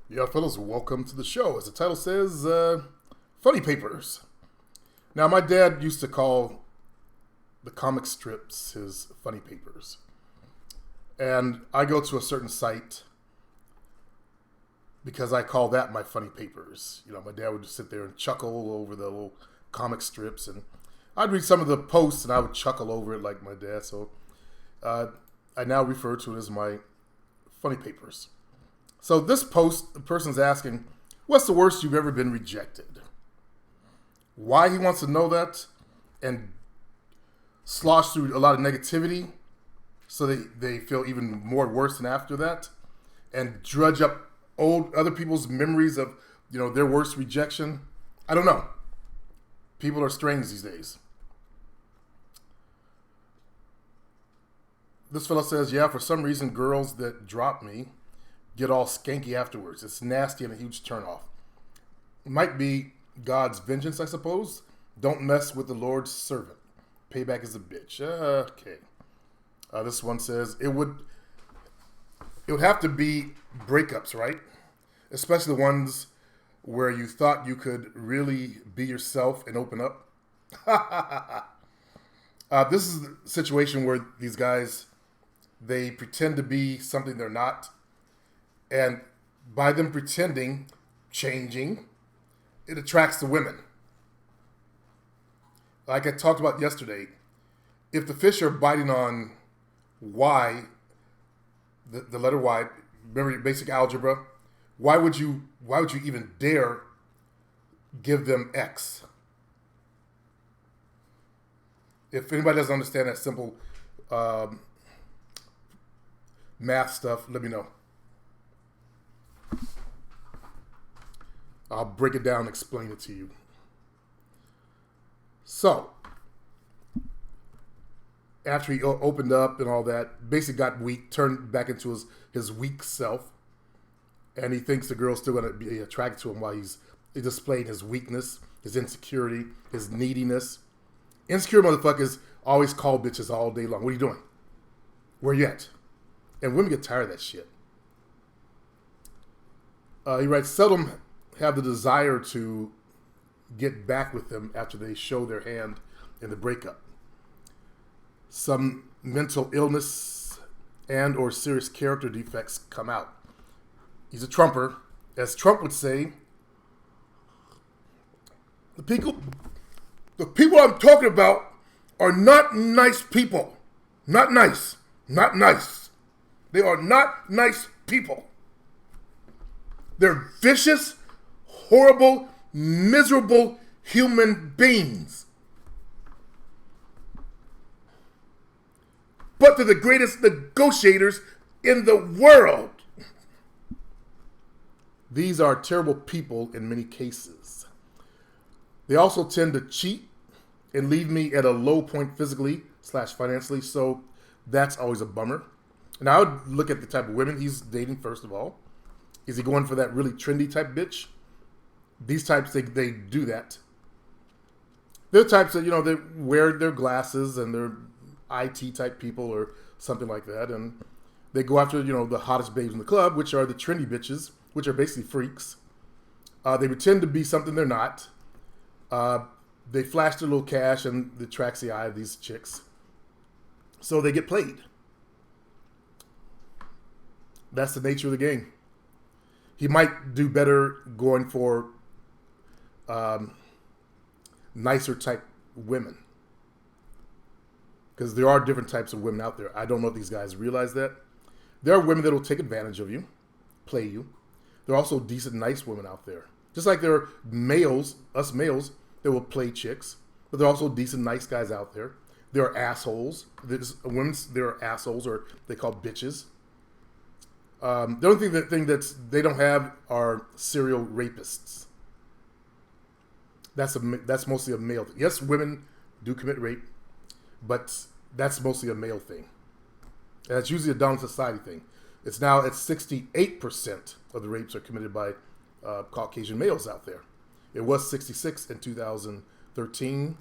Yeah, fellas, welcome to the show. As the title says, Funny Papers. Now, my dad used to call the comic strips his funny papers. And I go to a certain site because I call that my funny papers. You know, my dad would just sit there and chuckle over the little comic strips. And I'd read some of the posts and I would chuckle over it like my dad. So I now refer to it as my funny papers. So this post, the person's asking, what's the worst you've ever been rejected? Why he wants to know that and slosh through a lot of negativity so they feel even more worse than after that and drudge up old other people's memories of, their worst rejection. I don't know. People are strange these days. This fellow says, yeah, for some reason girls that drop me get all skanky afterwards. It's nasty and a huge turnoff. It might be God's vengeance, I suppose. Don't mess with the Lord's servant. Payback is a bitch. Okay. This one says it would have to be breakups, right? Especially the ones where you thought you could really be yourself and open up. This is the situation where these guys, they pretend to be something they're not. And by them pretending, changing, it attracts the women. Like I talked about yesterday, if the fish are biting on Y, the letter Y, remember your basic algebra, why would you even dare give them X? If anybody doesn't understand that simple math stuff, let me know. I'll break it down and explain it to you. So, after he opened up and all that, basically got weak, turned back into his weak self, and he thinks the girl's still going to be attracted to him while he's displaying his weakness, his insecurity, his neediness. Insecure motherfuckers always call bitches all day long. What are you doing? Where you at? And women get tired of that shit. He writes, seldom have the desire to get back with them after they show their hand in the breakup. Some mental illness and or serious character defects come out. He's a Trumper. As Trump would say, the people I'm talking about are not nice people. Not nice. Not nice. They are not nice people. They're vicious, horrible, miserable human beings. But they're the greatest negotiators in the world. These are terrible people in many cases. They also tend to cheat and leave me at a low point physically / financially, so that's always a bummer. And I would look at the type of women he's dating, first of all. Is he going for that really trendy type bitch? These types, they do that. They're types that, they wear their glasses and they're IT type people or something like that. And they go after, the hottest babes in the club, which are the trendy bitches, which are basically freaks. They pretend to be something they're not. They flash their little cash and it attracts the eye of these chicks. So they get played. That's the nature of the game. He might do better going for nicer type women. Because there are different types of women out there. I don't know if these guys realize that. There are women that will take advantage of you, play you. There are also decent, nice women out there. Just like there are males, us males, that will play chicks. But there are also decent, nice guys out there. There are assholes. There are assholes, or they call bitches. The only thing that they don't have are serial rapists. That's mostly a male thing. Yes, women do commit rape, but that's mostly a male thing. And that's usually a down society thing. It's now at 68% of the rapes are committed by Caucasian males out there. It was 66 in 2013,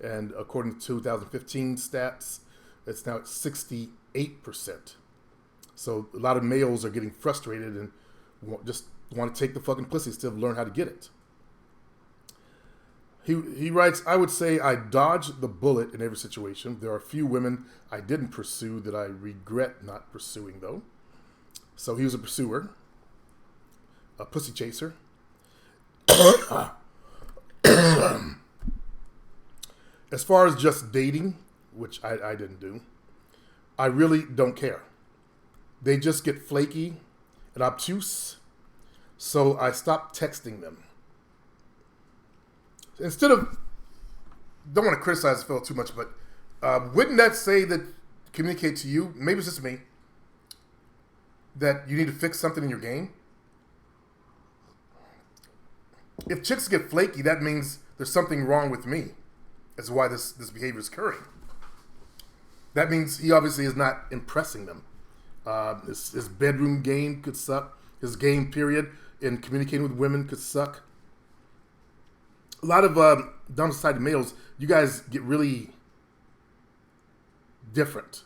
and according to 2015 stats, it's now at 68%. So a lot of males are getting frustrated and just want to take the fucking pussy instead of learn how to get it. He writes, I would say I dodged the bullet in every situation. There are a few women I didn't pursue that I regret not pursuing, though. So he was a pursuer, a pussy chaser. As far as just dating, which I didn't do, I really don't care. They just get flaky and obtuse, so I stopped texting them. Instead of, don't want to criticize Phil too much, but wouldn't that say that, communicate to you, maybe it's just me, that you need to fix something in your game? If chicks get flaky, that means there's something wrong with me. That's why this behavior is occurring. That means he obviously is not impressing them. His bedroom game could suck. His game period in communicating with women could suck. A lot of dominant society males, you guys get really different.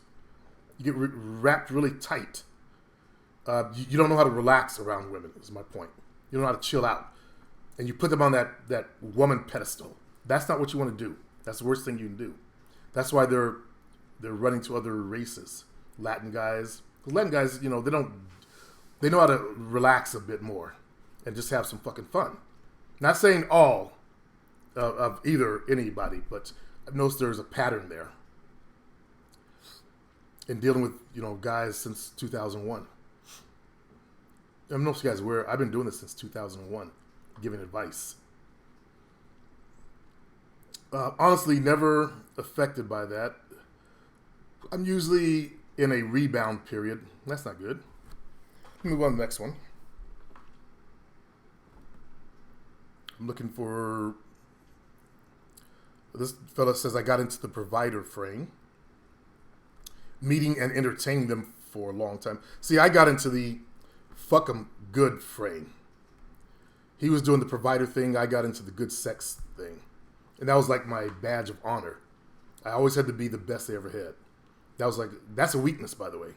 You get wrapped really tight. You don't know how to relax around women, is my point. You don't know how to chill out. And you put them on that woman pedestal. That's not what you want to do. That's the worst thing you can do. That's why they're running to other races. Latin guys. Latin guys, they know how to relax a bit more and just have some fucking fun. Not saying all of either anybody, but I've noticed there's a pattern there in dealing with guys since 2001. I know you guys aware, I've been doing this since 2001, giving advice. Honestly, never affected by that. I'm usually in a rebound period. That's not good. Let me move on to the next one. I'm looking for... This fella says, I got into the provider frame, meeting and entertaining them for a long time. See, I got into the fuck 'em good frame. He was doing the provider thing. I got into the good sex thing. And that was like my badge of honor. I always had to be the best they ever had. That's a weakness, by the way,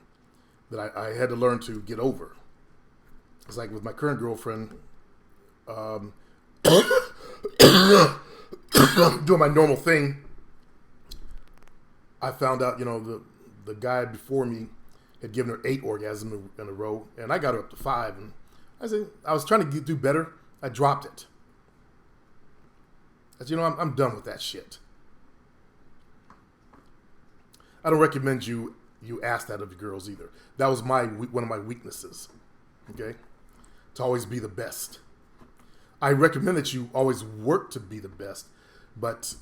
that I had to learn to get over. It's like with my current girlfriend, doing my normal thing, I found out, the guy before me had given her 8 orgasms in a row, and I got her up to 5. And I was trying to do better. I dropped it. I said, I'm done with that shit. I don't recommend you ask that of your girls either. That was one of my weaknesses. Okay, to always be the best. I recommend that you always work to be the best, but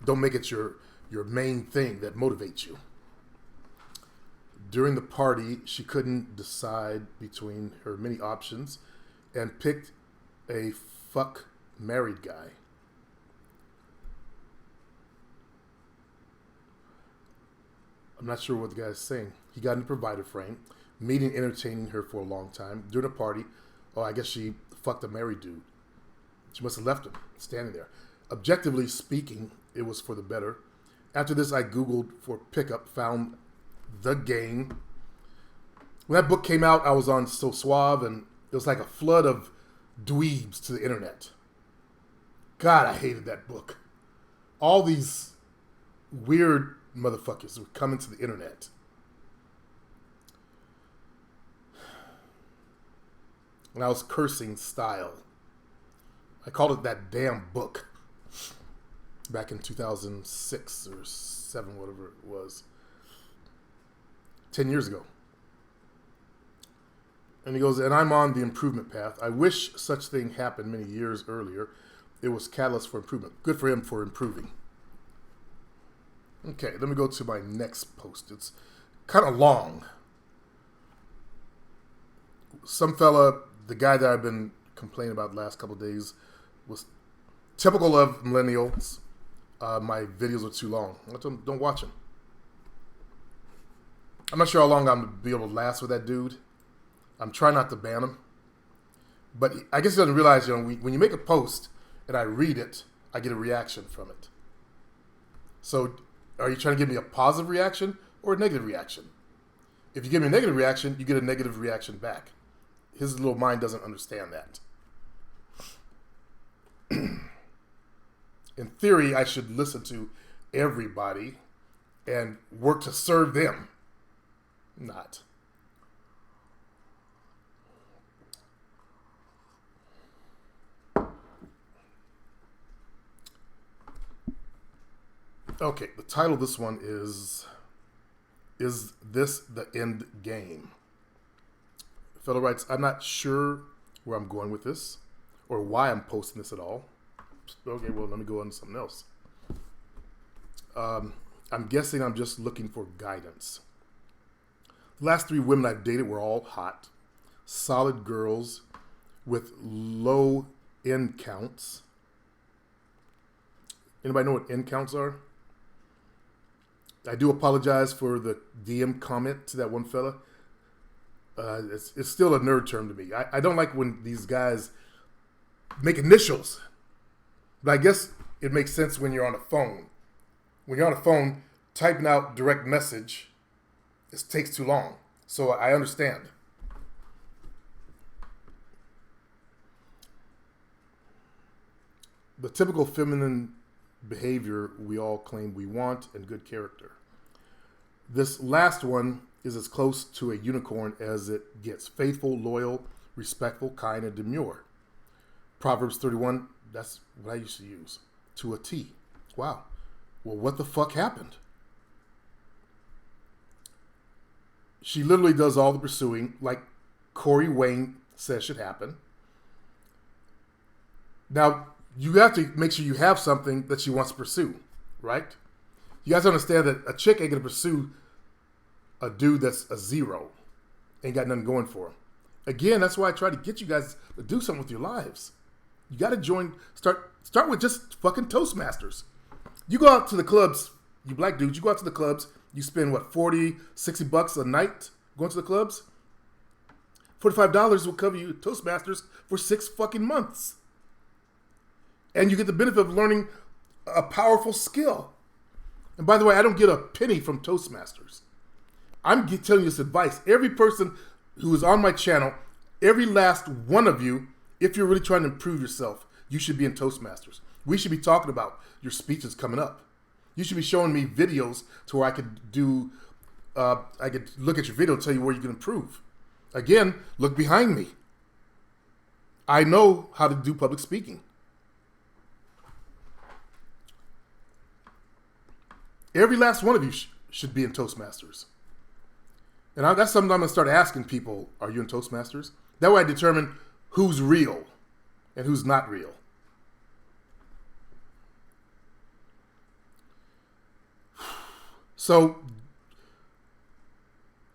don't make it your main thing that motivates you. During the party, she couldn't decide between her many options and picked a fuck married guy. I'm not sure what the guy's saying. He got in the provider frame, meeting and entertaining her for a long time. During the party, I guess she fucked a married dude. She must have left him standing there. Objectively speaking, it was for the better. After this, I Googled for pickup, found The Game. When that book came out, I was on So Suave, and it was like a flood of dweebs to the internet. God, I hated that book. All these weird motherfuckers were coming to the internet. And I was cursing style. I called it that damn book back in 2006 or 7, whatever it was. 10 years ago. And he goes, and I'm on the improvement path. I wish such thing happened many years earlier. It was catalyst for improvement. Good for him for improving. Okay, let me go to my next post. It's kind of long. Some fella, the guy that I've been complaining about the last couple of days, was typical of millennials. My videos are too long. I told him, don't watch them. I'm not sure how long I'm going to be able to last with that dude. I'm trying not to ban him. But I guess he doesn't realize, when you make a post and I read it, I get a reaction from it. So are you trying to give me a positive reaction or a negative reaction? If you give me a negative reaction, you get a negative reaction back. his little mind doesn't understand that. In theory, I should listen to everybody and work to serve them. Not. Okay, the title of this one is This the End Game? The fellow writes, I'm not sure where I'm going with this or why I'm posting this at all. Okay, well, let me go on to something else. I'm guessing I'm just looking for guidance. The last 3 women I've dated were all hot, solid girls with low end counts. Anybody know what end counts are? I do apologize for the DM comment to that one fella. It's still a nerd term to me. I don't like when these guys make initials. But I guess it makes sense when you're on a phone. When you're on a phone, typing out direct message, it takes too long. So I understand. The typical feminine behavior we all claim we want and good character. This last one is as close to a unicorn as it gets. Faithful, loyal, respectful, kind, and demure. Proverbs 31, that's what I used to use. To a T. Wow. Well, what the fuck happened? She literally does all the pursuing, like Corey Wayne says should happen. Now, you have to make sure you have something that she wants to pursue, right? You guys understand that a chick ain't gonna pursue a dude that's a 0. Ain't got nothing going for him. Again, that's why I try to get you guys to do something with your lives. You gotta start with just fucking Toastmasters. You go out to the clubs, you black dudes, you go out to the clubs, you spend what, 40, 60 bucks a night going to the clubs? $45 will cover you Toastmasters for 6 fucking months. And you get the benefit of learning a powerful skill. And by the way, I don't get a penny from Toastmasters. I'm telling you this advice. Every person who is on my channel, every last one of you, if you're really trying to improve yourself, you should be in Toastmasters. We should be talking about your speeches coming up. You should be showing me videos to where I could look at your video and tell you where you can improve. Again, look behind me. I know how to do public speaking. Every last one of you should be in Toastmasters. And that's something I'm going to start asking people, are you in Toastmasters? That way I determine who's real and who's not real. So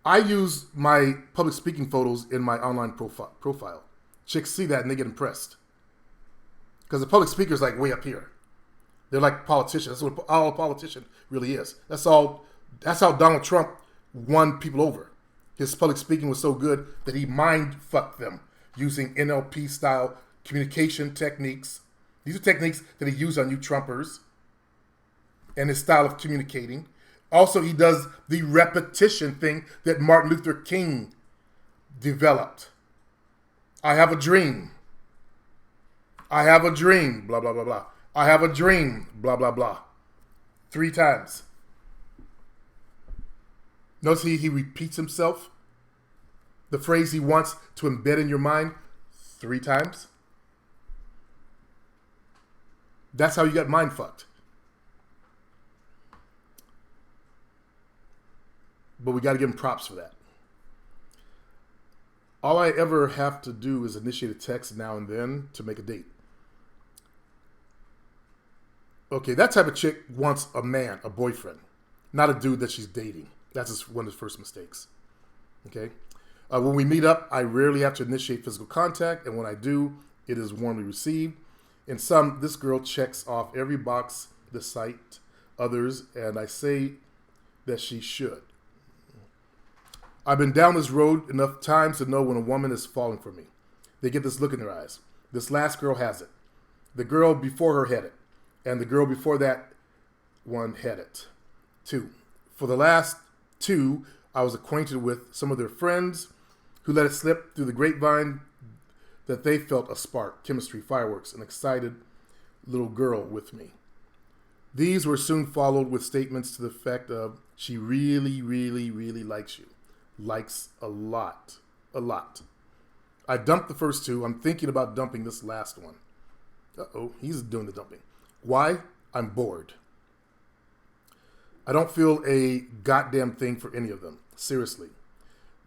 I use my public speaking photos in my online profile. Chicks see that and they get impressed. Because the public speaker is like way up here. They're like politicians. That's what all a politician really is. That's how Donald Trump won people over. His public speaking was so good that he mind fucked them using NLP style communication techniques. These are techniques that he used on you Trumpers and his style of communicating. Also, he does the repetition thing that Martin Luther King developed. I have a dream. I have a dream, blah, blah, blah, blah. I have a dream, blah, blah, blah. 3 times. Notice he repeats himself. The phrase he wants to embed in your mind 3 times. That's how you got mind fucked. But we got to give him props for that. All I ever have to do is initiate a text now and then to make a date. Okay, that type of chick wants a man, a boyfriend, not a dude that she's dating. That's one of the first mistakes. Okay? When we meet up, I rarely have to initiate physical contact, and when I do, it is warmly received. In sum, this girl checks off every box the site, others, and I say that she should. I've been down this road enough times to know when a woman is falling for me. They get this look in their eyes. This last girl has it. The girl before her had it. And the girl before that one had it. 2. For the last 2, I was acquainted with some of their friends. who let it slip through the grapevine that they felt a spark, chemistry, fireworks, an excited little girl with me. These were soon followed with statements to the effect of, she really, really, really likes you. Likes a lot. A lot. I dumped the first two. I'm thinking about dumping this last one. Uh-oh, he's doing the dumping. Why? I'm bored. I don't feel a goddamn thing for any of them. Seriously.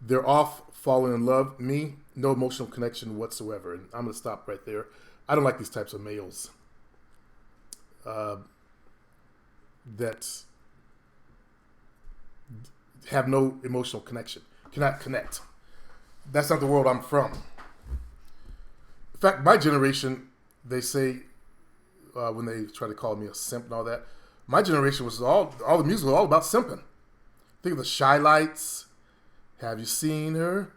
They're off falling in love. Me, no emotional connection whatsoever. And I'm going to stop right there. I don't like these types of males that have no emotional connection. Cannot connect. That's not the world I'm from. In fact, my generation, they say, when they try to call me a simp and all that, my generation was all the music was all about simping. Think of the Shy Lights. Have you seen her?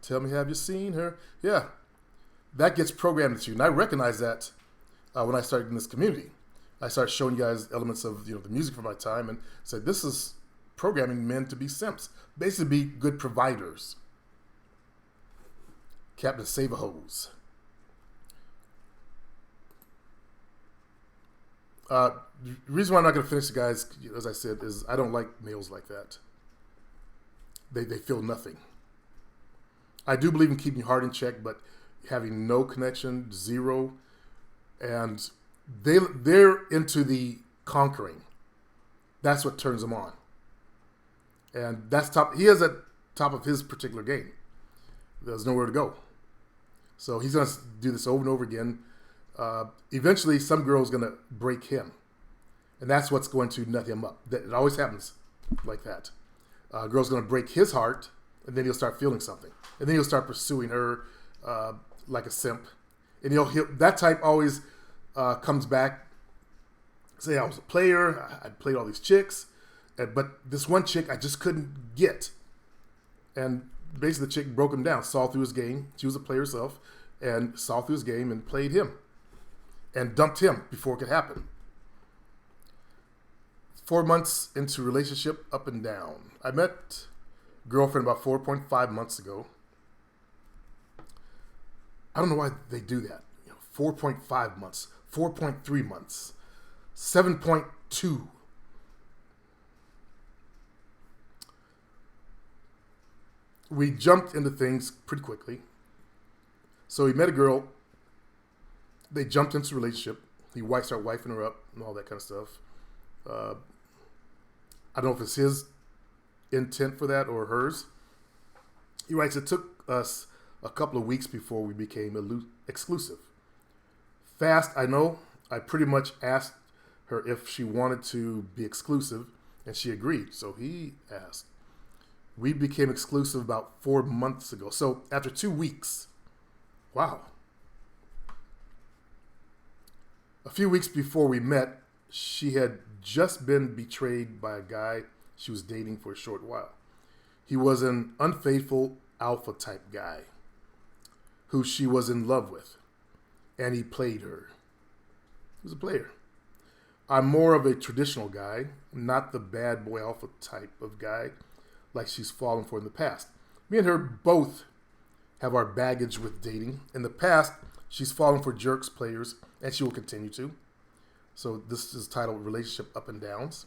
Tell me, have you seen her? Yeah, that gets programmed into you, and I recognize that when I started in this community. I started showing you guys elements of the music from my time, and said this is programming men to be simps, basically be good providers. Captain Save-A-Hose. The reason why I'm not going to finish it, guys, as I said, is I don't like males like that. They feel nothing. I do believe in keeping your heart in check, but having no connection, zero, and they're into the conquering. That's what turns them on. And that's top. He is at top of his particular game. There's nowhere to go. So he's going to do this over and over again. Eventually, some girl's going to break him. And that's what's going to nut him up. It always happens like that. A girl's going to break his heart, and then he'll start feeling something. And then he'll start pursuing her like a simp. And that type always comes back. Say, I was a player. I played all these chicks. But this one chick I just couldn't get. And basically the chick broke him down, saw through his game. She was a player herself. And saw through his game and played him. And dumped him before it could happen. 4 months into relationship, up and down. I met girlfriend about 4.5 months ago. I don't know why they do that. 4.5 months, 4.3 months, 7.2. We jumped into things pretty quickly. So he met a girl. They jumped into a relationship. He started wifing her up and all that kind of stuff. I don't know if it's his intent for that or hers. He writes, it took us a couple of weeks before we became exclusive. Fast, I know. I pretty much asked her if she wanted to be exclusive, and she agreed. So he asked. We became exclusive about 4 months ago. So after 2 weeks, wow. A few weeks before we met, she had just been betrayed by a guy she was dating for a short while. He was an unfaithful alpha type guy who she was in love with, and he played her. He was a player. I'm more of a traditional guy, not the bad boy alpha type of guy like she's fallen for in the past. Me and her both have our baggage with dating. In the past, she's fallen for jerks, players, and she will continue to. So this is titled Relationship Up and Downs.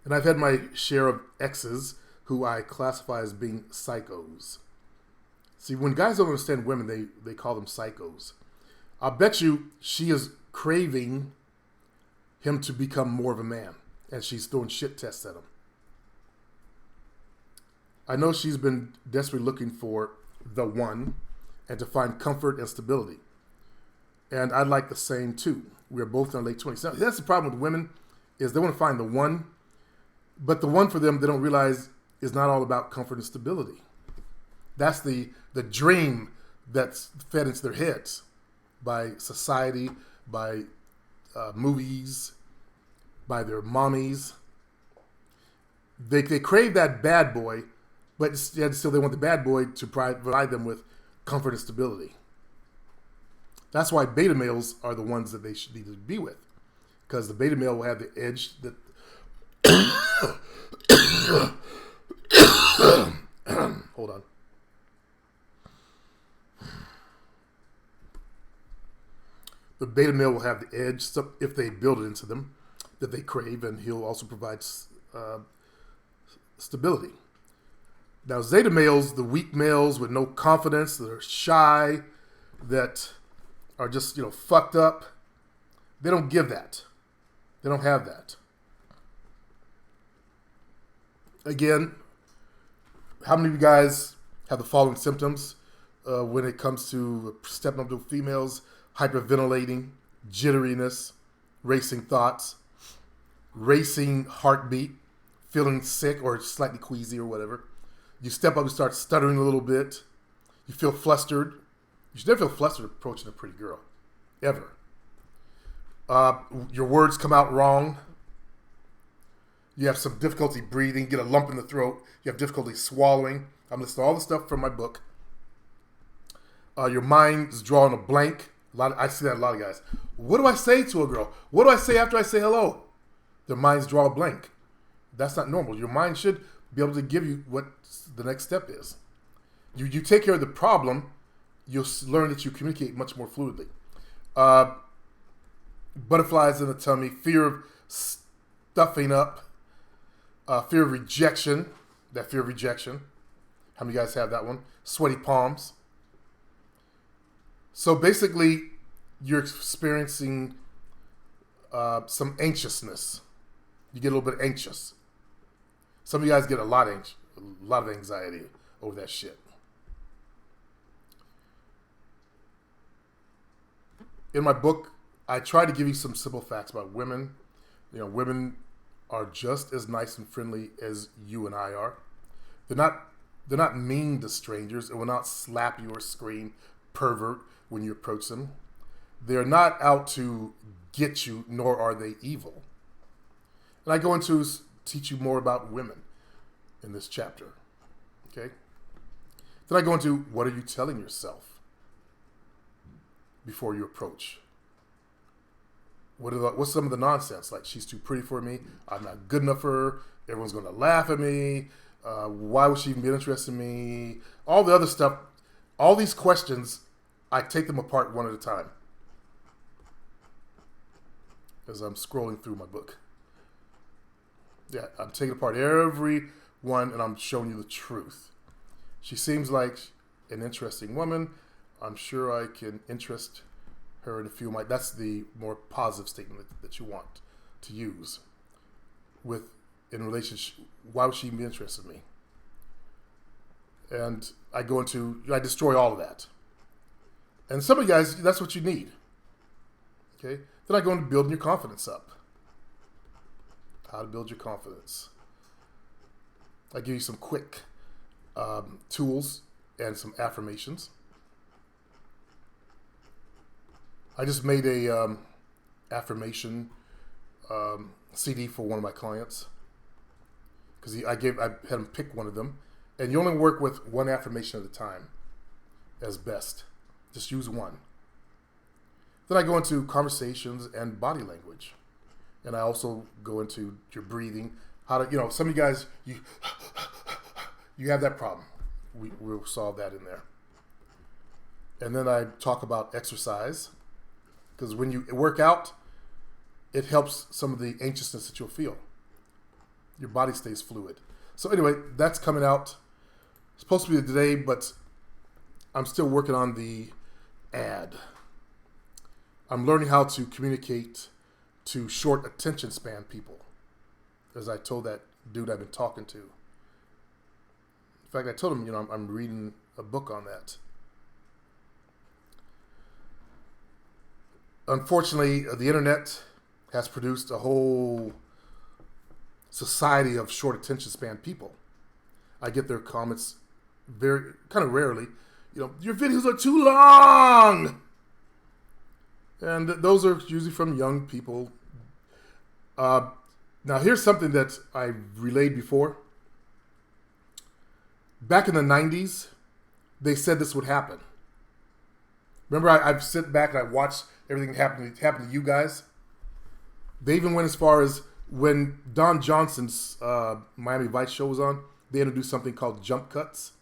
And I've had my share of exes who I classify as being psychos. See, when guys don't understand women, they call them psychos. I'll bet you she is craving him to become more of a man. And she's throwing shit tests at him. I know she's been desperately looking for the one and to find comfort and stability. And I'd like the same too. We're both in our late 20s. That's the problem with women, is they want to find the one, but the one for them they don't realize is not all about comfort and stability. That's the dream that's fed into their heads by society, by movies, by their mommies. They crave that bad boy, but yet still they want the bad boy to provide them with comfort and stability. That's why beta males are the ones that they should need to be with, because the beta male will have the edge that Hold on. The beta male will have the edge if they build it into them that they crave, and he'll also provide stability. Now, zeta males, the weak males with no confidence, that are shy, that are just, fucked up, they don't give that. They don't have that. Again, how many of you guys have the following symptoms when it comes to stepping up to females? Hyperventilating, jitteriness, racing thoughts, racing heartbeat, feeling sick or slightly queasy or whatever. You step up and start stuttering a little bit. You feel flustered. You should never feel flustered approaching a pretty girl, ever. Your words come out wrong. You have some difficulty breathing, get a lump in the throat. You have difficulty swallowing. I'm listing all the stuff from my book. Your mind is drawing a blank. I see that a lot of guys. What do I say to a girl? What do I say after I say hello? Their minds draw a blank. That's not normal. Your mind should be able to give you what the next step is. You take care of the problem, you'll learn that you communicate much more fluidly. Butterflies in the tummy, fear of stuffing up, fear of rejection. That fear of rejection. How many guys have that one? Sweaty palms. So basically, you're experiencing some anxiousness. You get a little bit anxious. Some of you guys get a lot of anxiety over that shit. In my book, I try to give you some simple facts about women. Women are just as nice and friendly as you and I are. They're not mean to strangers and will not slap you or scream pervert when you approach them. They're not out to get you, nor are they evil. And I go into teach you more about women in this chapter. Okay? Then I go into what are you telling yourself before you approach? What's some of the nonsense? Like, she's too pretty for me. I'm not good enough for her. Everyone's going to laugh at me. Why would she even be interested in me? All the other stuff. All these questions, I take them apart one at a time as I'm scrolling through my book. Yeah, I'm taking apart every one and I'm showing you the truth. She seems like an interesting woman. I'm sure I can interest her in a few. That's the more positive statement that you want to use in relationship. Why would she be interested in me? And I destroy all of that. And some of you guys, that's what you need. Okay? Then I go into building your confidence up. How to build your confidence. I give you some quick tools and some affirmations. I just made a affirmation CD for one of my clients because I had him pick one of them, and you only work with one affirmation at a time as best. Just use one. Then I go into conversations and body language, and I also go into your breathing. How to, some of you guys you have that problem. We'll solve that in there. And then I talk about exercise. Because when you work out, it helps some of the anxiousness that you'll feel. Your body stays fluid. So anyway, that's coming out. It's supposed to be today, but I'm still working on the ad. I'm learning how to communicate to short attention span people. As I told that dude I've been talking to. In fact, I told him, I'm reading a book on that. Unfortunately, the internet has produced a whole society of short attention span people. I get their comments very kind of rarely. Your videos are too long, and those are usually from young people. Now, here's something that I relayed before. Back in the 90s, they said this would happen. Remember, I've sit back and I watched everything happen to you guys. They even went as far as when Don Johnson's Miami Vice show was on, they introduced something called jump cuts.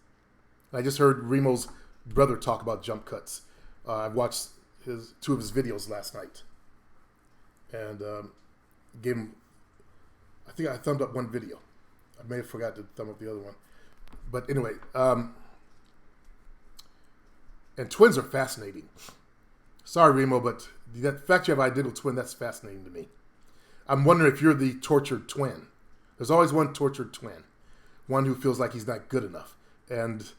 And I just heard Remo's brother talk about jump cuts. I watched two of his videos last night, and gave him. I think I thumbed up one video. I may have forgot to thumb up the other one, but anyway. And twins are fascinating. Sorry, Remo, but the fact you have an identical twin, that's fascinating to me. I'm wondering if you're the tortured twin. There's always one tortured twin, one who feels like he's not good enough. And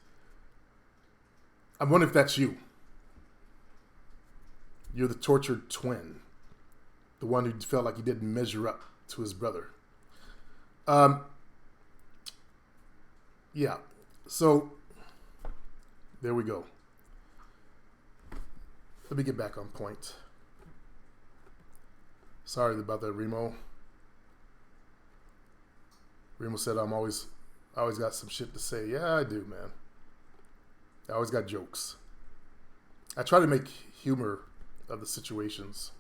I'm wondering if that's you. You're the tortured twin, the one who felt like he didn't measure up to his brother. Yeah, so there we go. Let me get back on point. Sorry about that, Remo. Remo said I always got some shit to say. Yeah, I do, man. I always got jokes. I try to make humor of the situations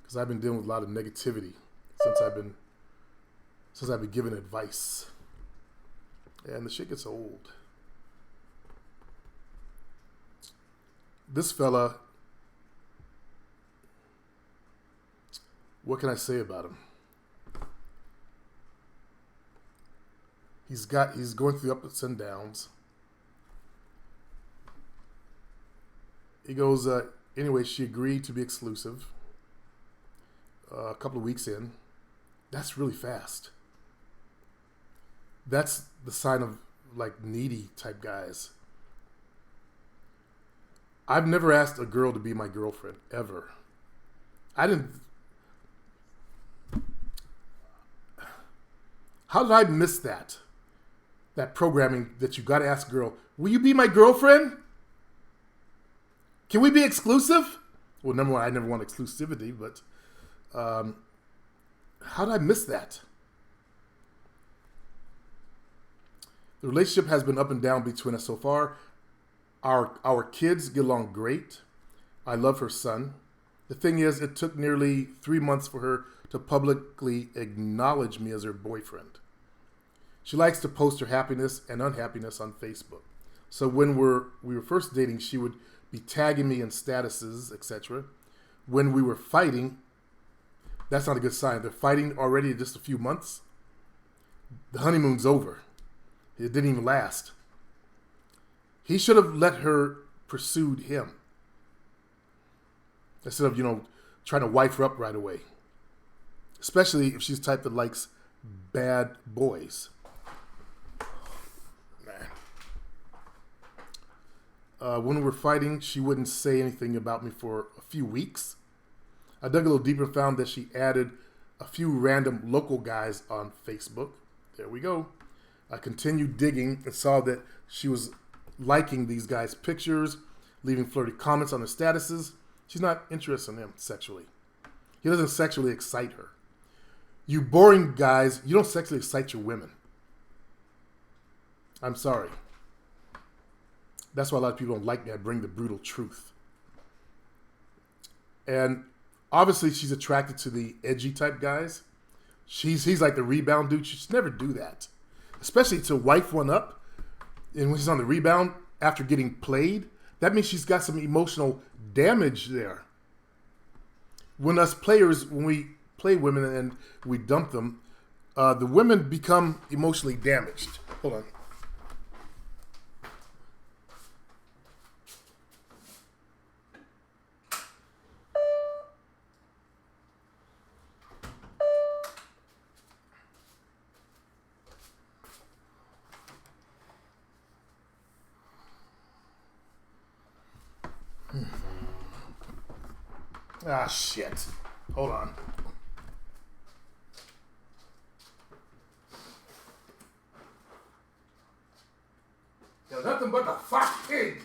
because I've been dealing with a lot of negativity since I've been giving advice, and the shit gets old. This fella, what can I say about him? He's going through the ups and downs. He goes, anyway, she agreed to be exclusive a couple of weeks in. That's really fast. That's the sign of like needy type guys. I've never asked a girl to be my girlfriend, ever. How did I miss that? That programming that you got to ask a girl, will you be my girlfriend? Can we be exclusive? Well, number one, I never want exclusivity, but how did I miss that? The relationship has been up and down between us so far. Our kids get along great. I love her son. The thing is, it took nearly 3 months for her to publicly acknowledge me as her boyfriend. She likes to post her happiness and unhappiness on Facebook. So when we were first dating, she would be tagging me in statuses, etc. When we were fighting, that's not a good sign. They're fighting already in just a few months. The honeymoon's over. It didn't even last. He should have let her pursue him instead of, trying to wife her up right away. Especially if she's the type that likes bad boys. When we were fighting, she wouldn't say anything about me for a few weeks. I dug a little deeper and found that she added a few random local guys on Facebook. There we go. I continued digging and saw that she was liking these guys' pictures, leaving flirty comments on their statuses. She's not interested in him sexually. He doesn't sexually excite her. You boring guys, you don't sexually excite your women. I'm sorry. That's why a lot of people don't like me. I bring the brutal truth. And obviously she's attracted to the edgy type guys. He's like the rebound dude. She should never do that. Especially to wife one up. And when she's on the rebound after getting played, that means she's got some emotional damage there. When us players, when we play women and we dump them, the women become emotionally damaged. Hold on. Ah, shit. Hold on. You're nothing but a fat pig.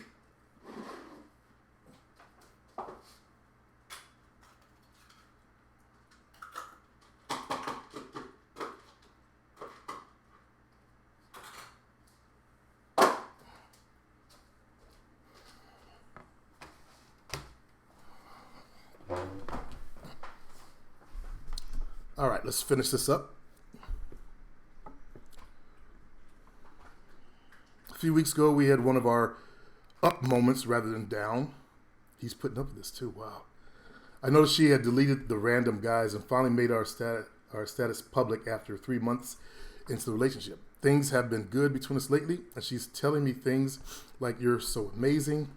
All right, let's finish this up. few weeks ago, we had one of our up moments rather than down. He's putting up with this too. Wow. I noticed she had deleted the random guys and finally made our status public after 3 months into the relationship. Things have been good between us lately, and she's telling me things like, "You're so amazing."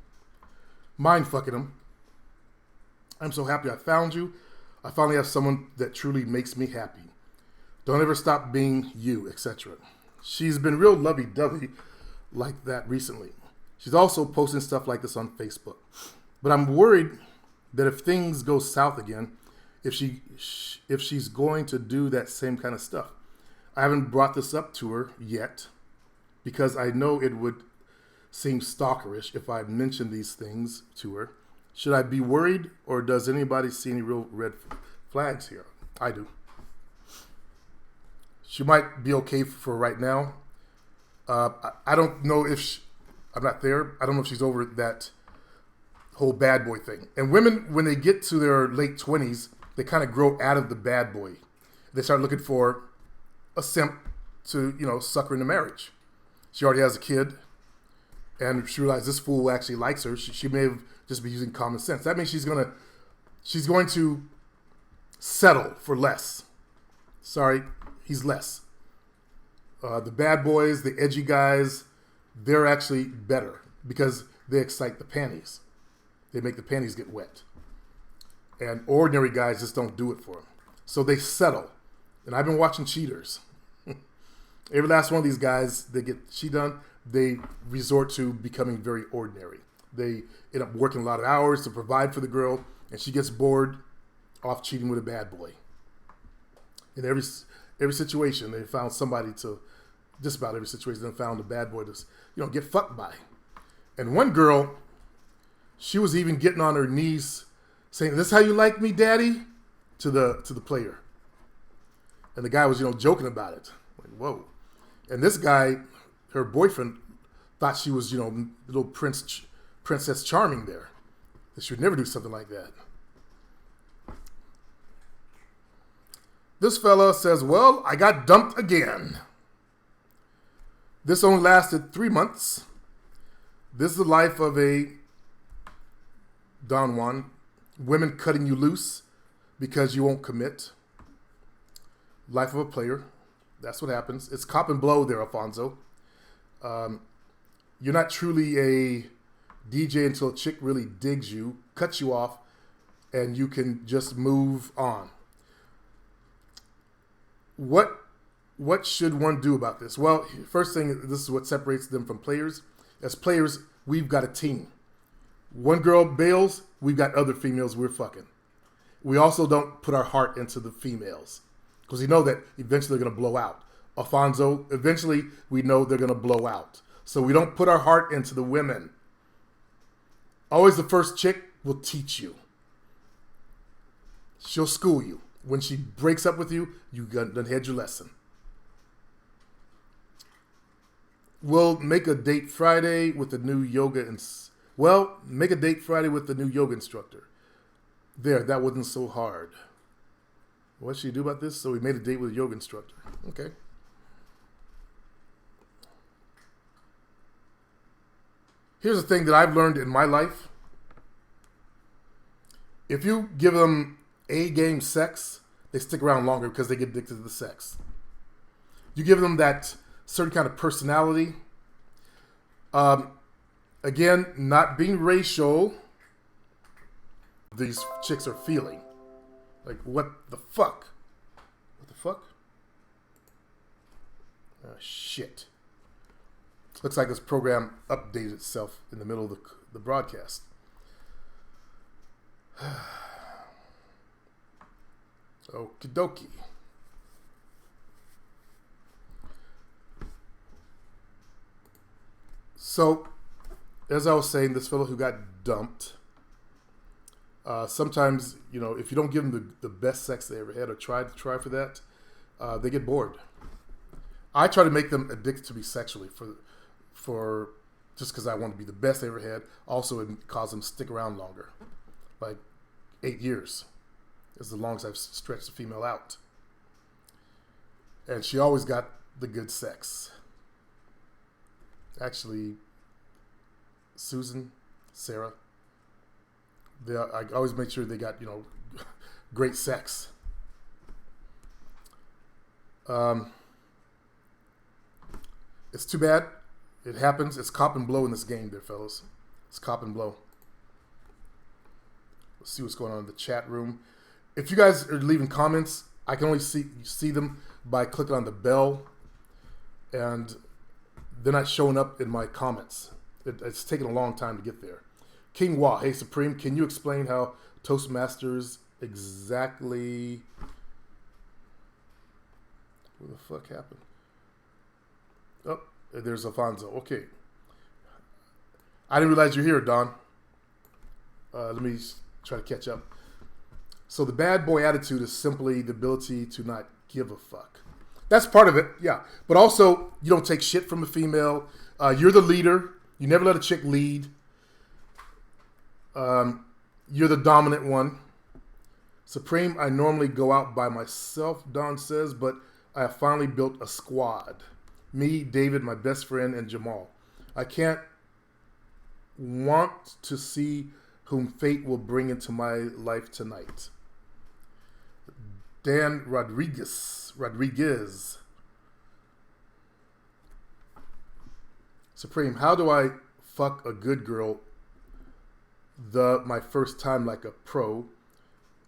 Mind fucking him. "I'm so happy I found you. I finally have someone that truly makes me happy. Don't ever stop being you," etc. She's been real lovey-dovey like that recently. She's also posting stuff like this on Facebook. But I'm worried that if things go south again, if she's going to do that same kind of stuff. I haven't brought this up to her yet because I know it would seem stalkerish if I mentioned these things to her. Should I be worried, or does anybody see any real red flags here? I do. She might be okay for right now. I don't know if I'm not there. I don't know if she's over that whole bad boy thing. And women, when they get to their late 20s, they kind of grow out of the bad boy. They start looking for a simp to, suck her into marriage. She already has a kid, and she realized this fool actually likes her. She may have just been using common sense. That means she's going to settle for less. Sorry, he's less. The bad boys, the edgy guys, they're actually better because they excite the panties. They make the panties get wet. And ordinary guys just don't do it for them. So they settle. And I've been watching cheaters. Every last one of these guys, they get cheated on, they resort to becoming very ordinary. They end up working a lot of hours to provide for the girl, and she gets bored off cheating with a bad boy. In every situation, they found somebody to, just about every situation, they found a bad boy to, get fucked by. And one girl, she was even getting on her knees saying, "This how you like me, daddy?" to the player. And the guy was, joking about it. Like, whoa. And this guy, her boyfriend, thought she was, little Princess Charming there. That she would never do something like that. This fella says, "Well, I got dumped again. This only lasted 3 months. This is the life of a Don Juan. Women cutting you loose because you won't commit. Life of a player. That's what happens. It's cop and blow there, Alfonso. You're not truly a DJ until a chick really digs you, cuts you off, and you can just move on. What should one do about this? Well, first thing, this is what separates them from players. As players, we've got a team. One girl bails, we've got other females we're fucking. We also don't put our heart into the females because we know that eventually they're going to blow out. Alfonso, eventually we know they're going to blow out. So we don't put our heart into the women. Always the first chick will teach you. She'll school you. When she breaks up with you, you done had your lesson. We'll make a date Friday with the new yoga make a date Friday with the new yoga instructor. There, that wasn't so hard. What should you do about this? So we made a date with a yoga instructor. Okay. Here's the thing that I've learned in my life. If you give them A-game sex, they stick around longer because they get addicted to the sex. You give them that certain kind of personality. Again, not being racial, these chicks are feeling. Like, what the fuck? What the fuck? Shit. Looks like this program updated itself in the middle of the broadcast. Okie dokie. So, as I was saying, this fellow who got dumped, sometimes, if you don't give them the best sex they ever had or try for that, they get bored. I try to make them addicted to me sexually for just because I want to be the best they ever had. Also, it causes them to stick around longer, like 8 years, is the longest I've stretched a female out. And she always got the good sex. Actually, Susan, Sarah, I always make sure they got, great sex. It's too bad. It happens. It's cop and blow in this game there, fellas. It's cop and blow. Let's see what's going on in the chat room. If you guys are leaving comments, I can only see them by clicking on the bell, and they're not showing up in my comments. It's taken a long time to get there. King Wah, hey Supreme, can you explain how Toastmasters exactly... What the fuck happened? Oh, there's Alfonso. Okay. I didn't realize you're here, Don. Let me try to catch up. So the bad boy attitude is simply the ability to not give a fuck. That's part of it, yeah. But also, you don't take shit from a female. You're the leader. You never let a chick lead. You're the dominant one. Supreme, I normally go out by myself, Don says, but I have finally built a squad. Me, David, my best friend, and Jamal. I can't want to see whom fate will bring into my life tonight. Dan Rodriguez. Supreme, how do I fuck a good girl my first time like a pro,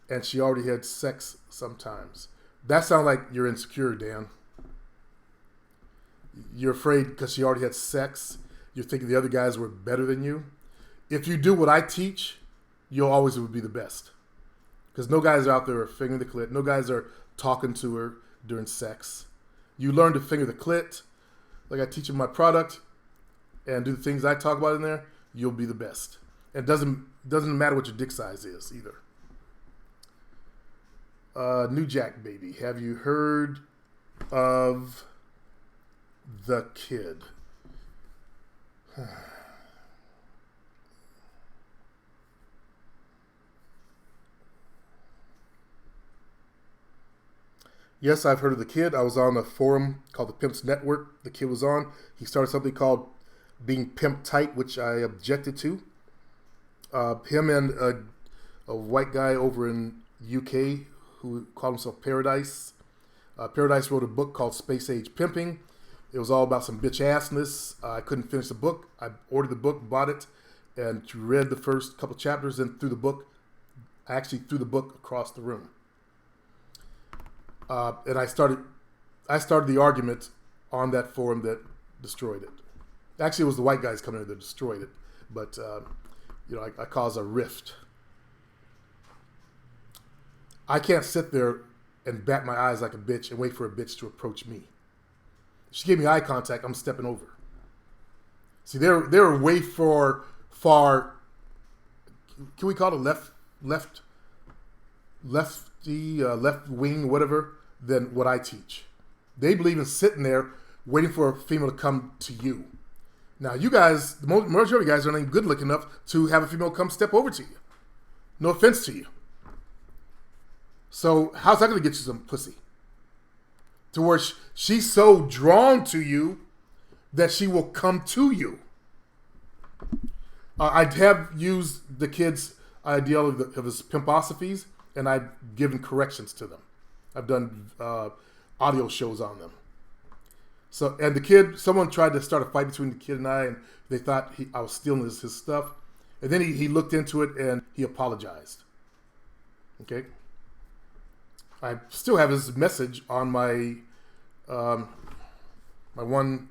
and she already had sex sometimes? That sounds like you're insecure, Dan. You're afraid because she already had sex. You're thinking the other guys were better than you. If you do what I teach, you'll always be the best. Because no guys are out there fingering the clit. No guys are talking to her during sex. You learn to finger the clit, like I teach in my product, and do the things I talk about in there, you'll be the best. And it doesn't matter what your dick size is either. New Jack Baby, have you heard of The Kid? Yes, I've heard of The Kid. I was on a forum called the Pimps Network. The Kid was on. He started something called Being Pimp Tight, which I objected to. Him and a white guy over in UK who called himself Paradise. Paradise wrote a book called Space Age Pimping. It was all about some bitch assness. I couldn't finish the book. I ordered the book, bought it, and read the first couple chapters, and threw the book. I actually threw the book across the room. And I started the argument on that forum that destroyed it. Actually, it was the white guys coming in that destroyed it. But, I caused a rift. I can't sit there and bat my eyes like a bitch and wait for a bitch to approach me. If she gave me eye contact, I'm stepping over. See, they're way far, can we call it left wing, whatever, than what I teach. They believe in sitting there waiting for a female to come to you. Now, you guys, the majority of you guys are not even good looking enough to have a female come step over to you. No offense to you. So how's that going to get you some pussy? To where she's so drawn to you that she will come to you. I have used the kid's idea of his pimposophies, and I've given corrections to them. I've done audio shows on them. So, and the kid, someone tried to start a fight between the kid and I, and they thought I was stealing his stuff. And then he looked into it and he apologized. Okay. I still have his message on my my one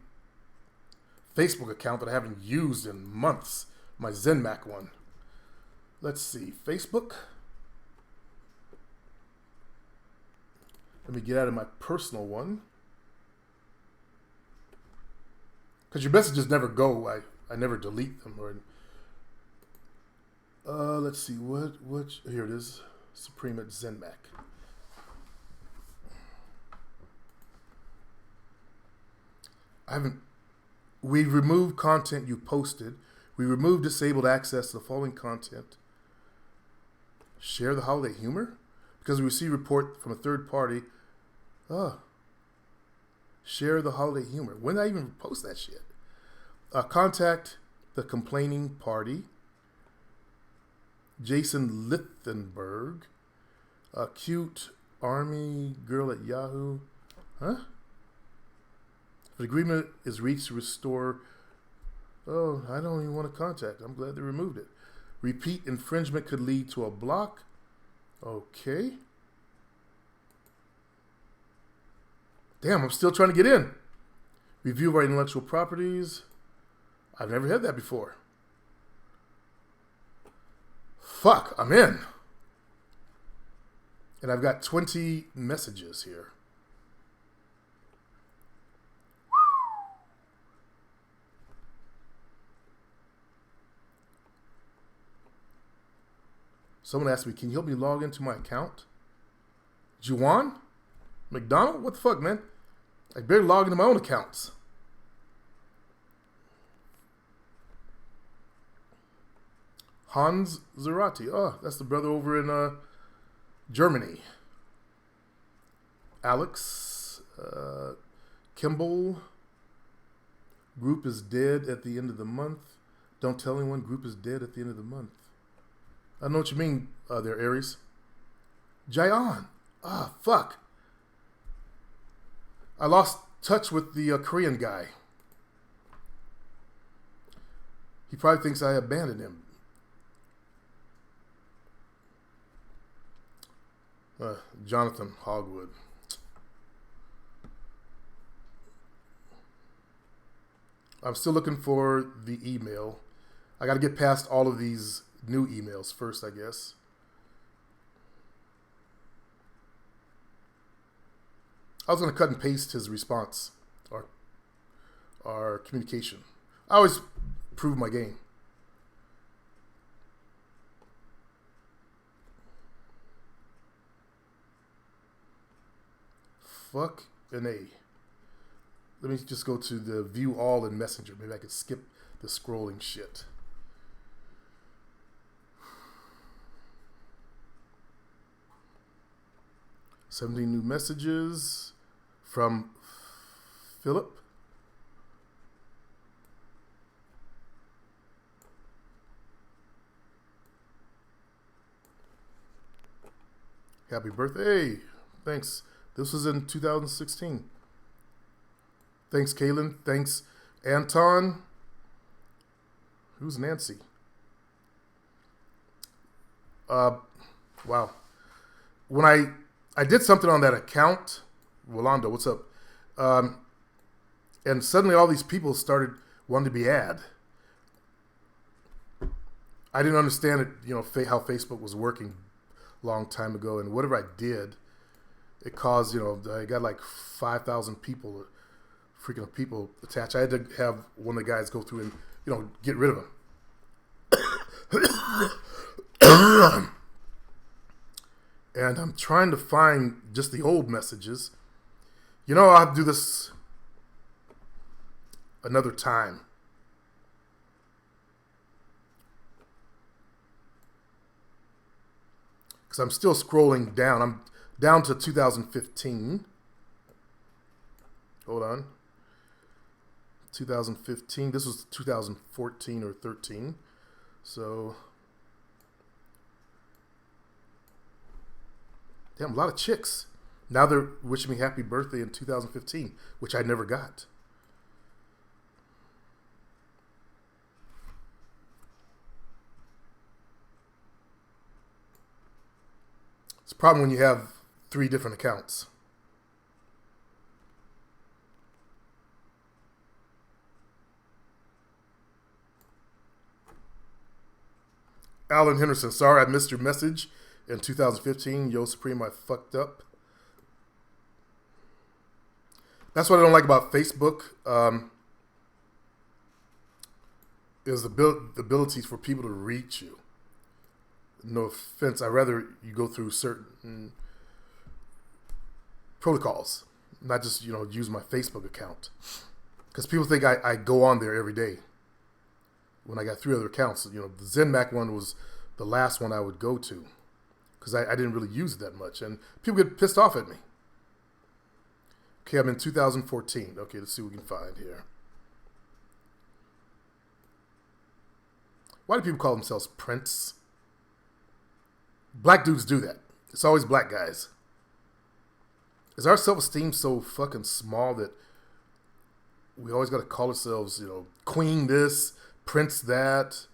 Facebook account that I haven't used in months. My ZenMac one. Let's see. Facebook. Let me get out of my personal one. Because your messages never go. I never delete them. Let's see. What? Here it is. Supreme at ZenMac. We removed content you posted. We removed disabled access to the following content. Share the holiday humor? Because we received report from a third party. Share the holiday humor. When did I even post that shit? Contact the complaining party. Jason Lithenberg. Cute army girl at Yahoo. Huh? If the agreement is reached to restore... Oh, I don't even want to contact. I'm glad they removed it. Repeat infringement could lead to a block. Okay. Damn, I'm still trying to get in. Review of our intellectual properties. I've never had that before. Fuck, I'm in. And I've got 20 messages here. Someone asked me, can you help me log into my account? Juwan? McDonald? What the fuck, man? I barely log into my own accounts. Hans Zerati. Oh, that's the brother over in Germany. Alex. Kimball. Group is dead at the end of the month. Don't tell anyone group is dead at the end of the month. I know what you mean there, Aries. Jayon. Ah, fuck. I lost touch with the Korean guy. He probably thinks I abandoned him. Jonathan Hogwood. I'm still looking for the email. I got to get past all of these new emails first, I guess. I was going to cut and paste his response, our communication. I always prove my game. Fuck an A. Let me just go to the view all in Messenger. Maybe I could skip the scrolling shit. Seventy new messages from Philip. Happy birthday. Thanks. This was in 2016. Thanks, Kaylin. Thanks, Anton. Who's Nancy? Wow. When I did something on that account, Rolando, what's up? And suddenly all these people started wanting to be ad. I didn't understand it, how Facebook was working a long time ago, and whatever I did, it caused, I got like 5,000 people, freaking people attached. I had to have one of the guys go through and, get rid of them. And I'm trying to find just the old messages. I'll have to do this another time. Because I'm still scrolling down. I'm down to 2015. Hold on. 2015. This was 2014 or 13. So, damn, a lot of chicks. Now they're wishing me happy birthday in 2015, which I never got. It's a problem when you have 3 different accounts. Alan Henderson, sorry I missed your message in 2015. Yo Supreme, I fucked up. That's what I don't like about Facebook. Is the abilities for people to reach you. No offense, I'd rather you go through certain protocols, not just use my Facebook account, because people think I go on there every day when I got 3 other accounts. The ZenMac one was the last one I would go to because I didn't really use it that much, and people get pissed off at me. Okay, I'm in 2014. Okay, let's see what we can find here. Why do people call themselves Prince? Black dudes do that. It's always black guys. Is our self-esteem so fucking small that we always got to call ourselves, Queen this, Prince that?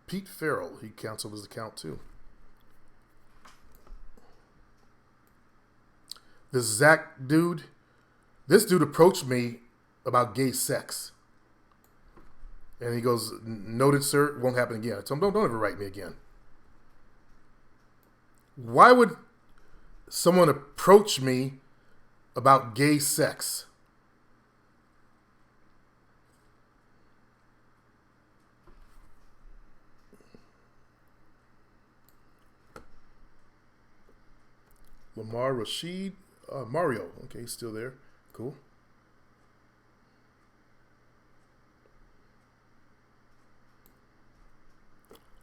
Pete Farrell, he canceled his account too. This Zach dude, this dude approached me about gay sex. And he goes, noted, sir, won't happen again. I told him, don't ever write me again. Why would someone approach me about gay sex? Lamar Rashid, Mario. Okay, he's still there. Cool.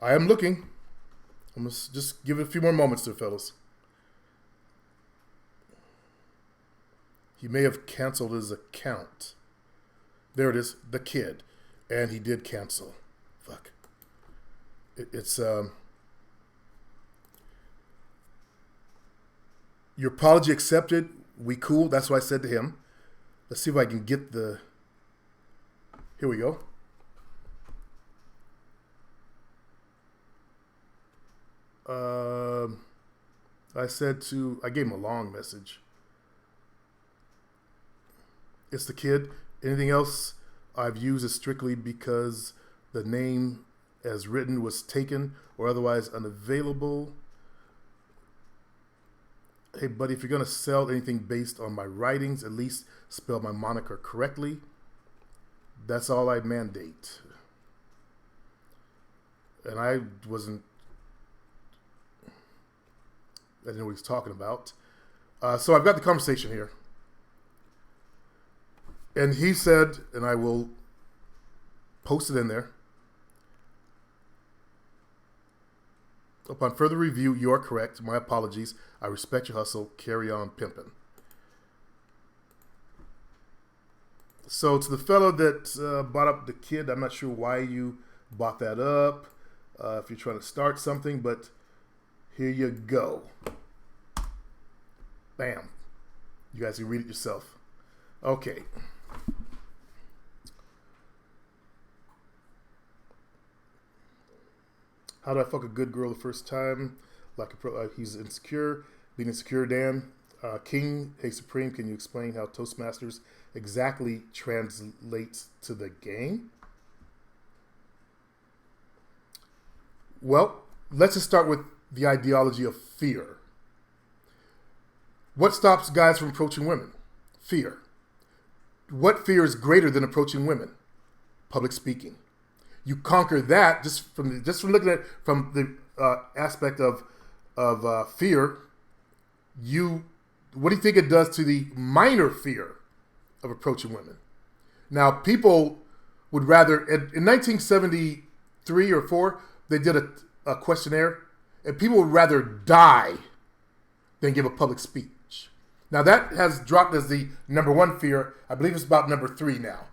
I am looking. I'm going to just give it a few more moments there, fellas. He may have canceled his account. There it is, the kid. And he did cancel. Fuck. It's your apology accepted. We cool. That's what I said to him. Let's see if I can get the... Here we go. I gave him a long message. It's the kid. Anything else I've used is strictly because the name as written was taken or otherwise unavailable. Hey, buddy, if you're going to sell anything based on my writings, at least spell my moniker correctly. That's all I mandate. And I didn't know what he's talking about. So I've got the conversation here. And he said, and I will post it in there. Upon further review, you are correct. My apologies. I respect your hustle. Carry on pimping. So to the fellow that bought up the kid, I'm not sure why you bought that up. If you're trying to start something, but here you go. Bam. You guys can read it yourself. Okay. How do I fuck a good girl the first time? He's insecure. Being insecure, Dan. King, hey Supreme, can you explain how Toastmasters exactly translates to the game? Well, let's just start with the ideology of fear. What stops guys from approaching women? Fear. What fear is greater than approaching women? Public speaking. You conquer that just from looking at it from the aspect of fear. What do you think it does to the minor fear of approaching women? Now, people would rather in 1973 or 4, they did a questionnaire, and people would rather die than give a public speech. Now, that has dropped as the number 1 fear. I believe it's about number 3 now.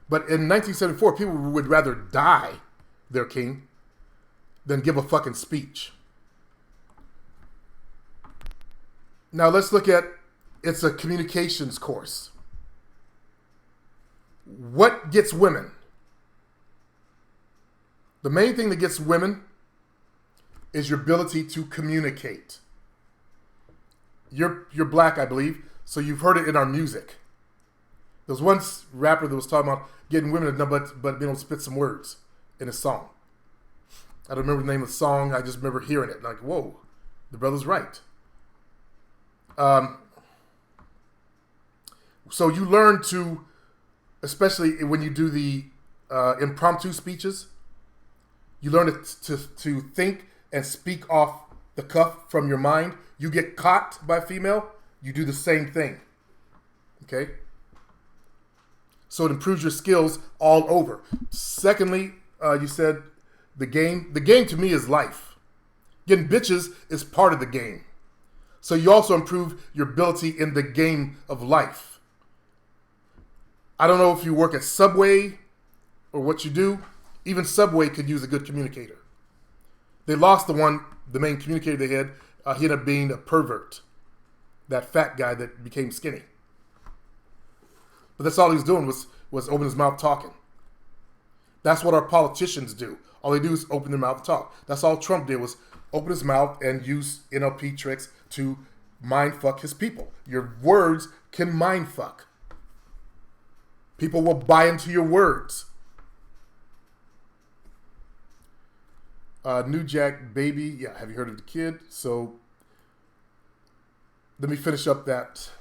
But in 1974, people would rather die, their king, than give a fucking speech. Now let's look at, it's a communications course. What gets women? The main thing that gets women is your ability to communicate. You're black, I believe, so you've heard it in our music. There was one rapper that was talking about getting women to but being able to spit some words in a song. I don't remember the name of the song. I just remember hearing it. Like, whoa, the brother's right. So you learn to, especially when you do the impromptu speeches, you learn to think and speak off the cuff from your mind. You get caught by a female, you do the same thing. Okay? So it improves your skills all over. Secondly, you said the game. The game to me is life. Getting bitches is part of the game. So you also improve your ability in the game of life. I don't know if you work at Subway or what you do. Even Subway could use a good communicator. They lost the main communicator they had. He ended up being a pervert. That fat guy that became skinny. But that's all he was doing was open his mouth talking. That's what our politicians do. All they do is open their mouth and talk. That's all Trump did was open his mouth and use NLP tricks to mind fuck his people. Your words can mind fuck. People will buy into your words. New Jack Baby. Yeah, have you heard of the kid? So let me finish up that.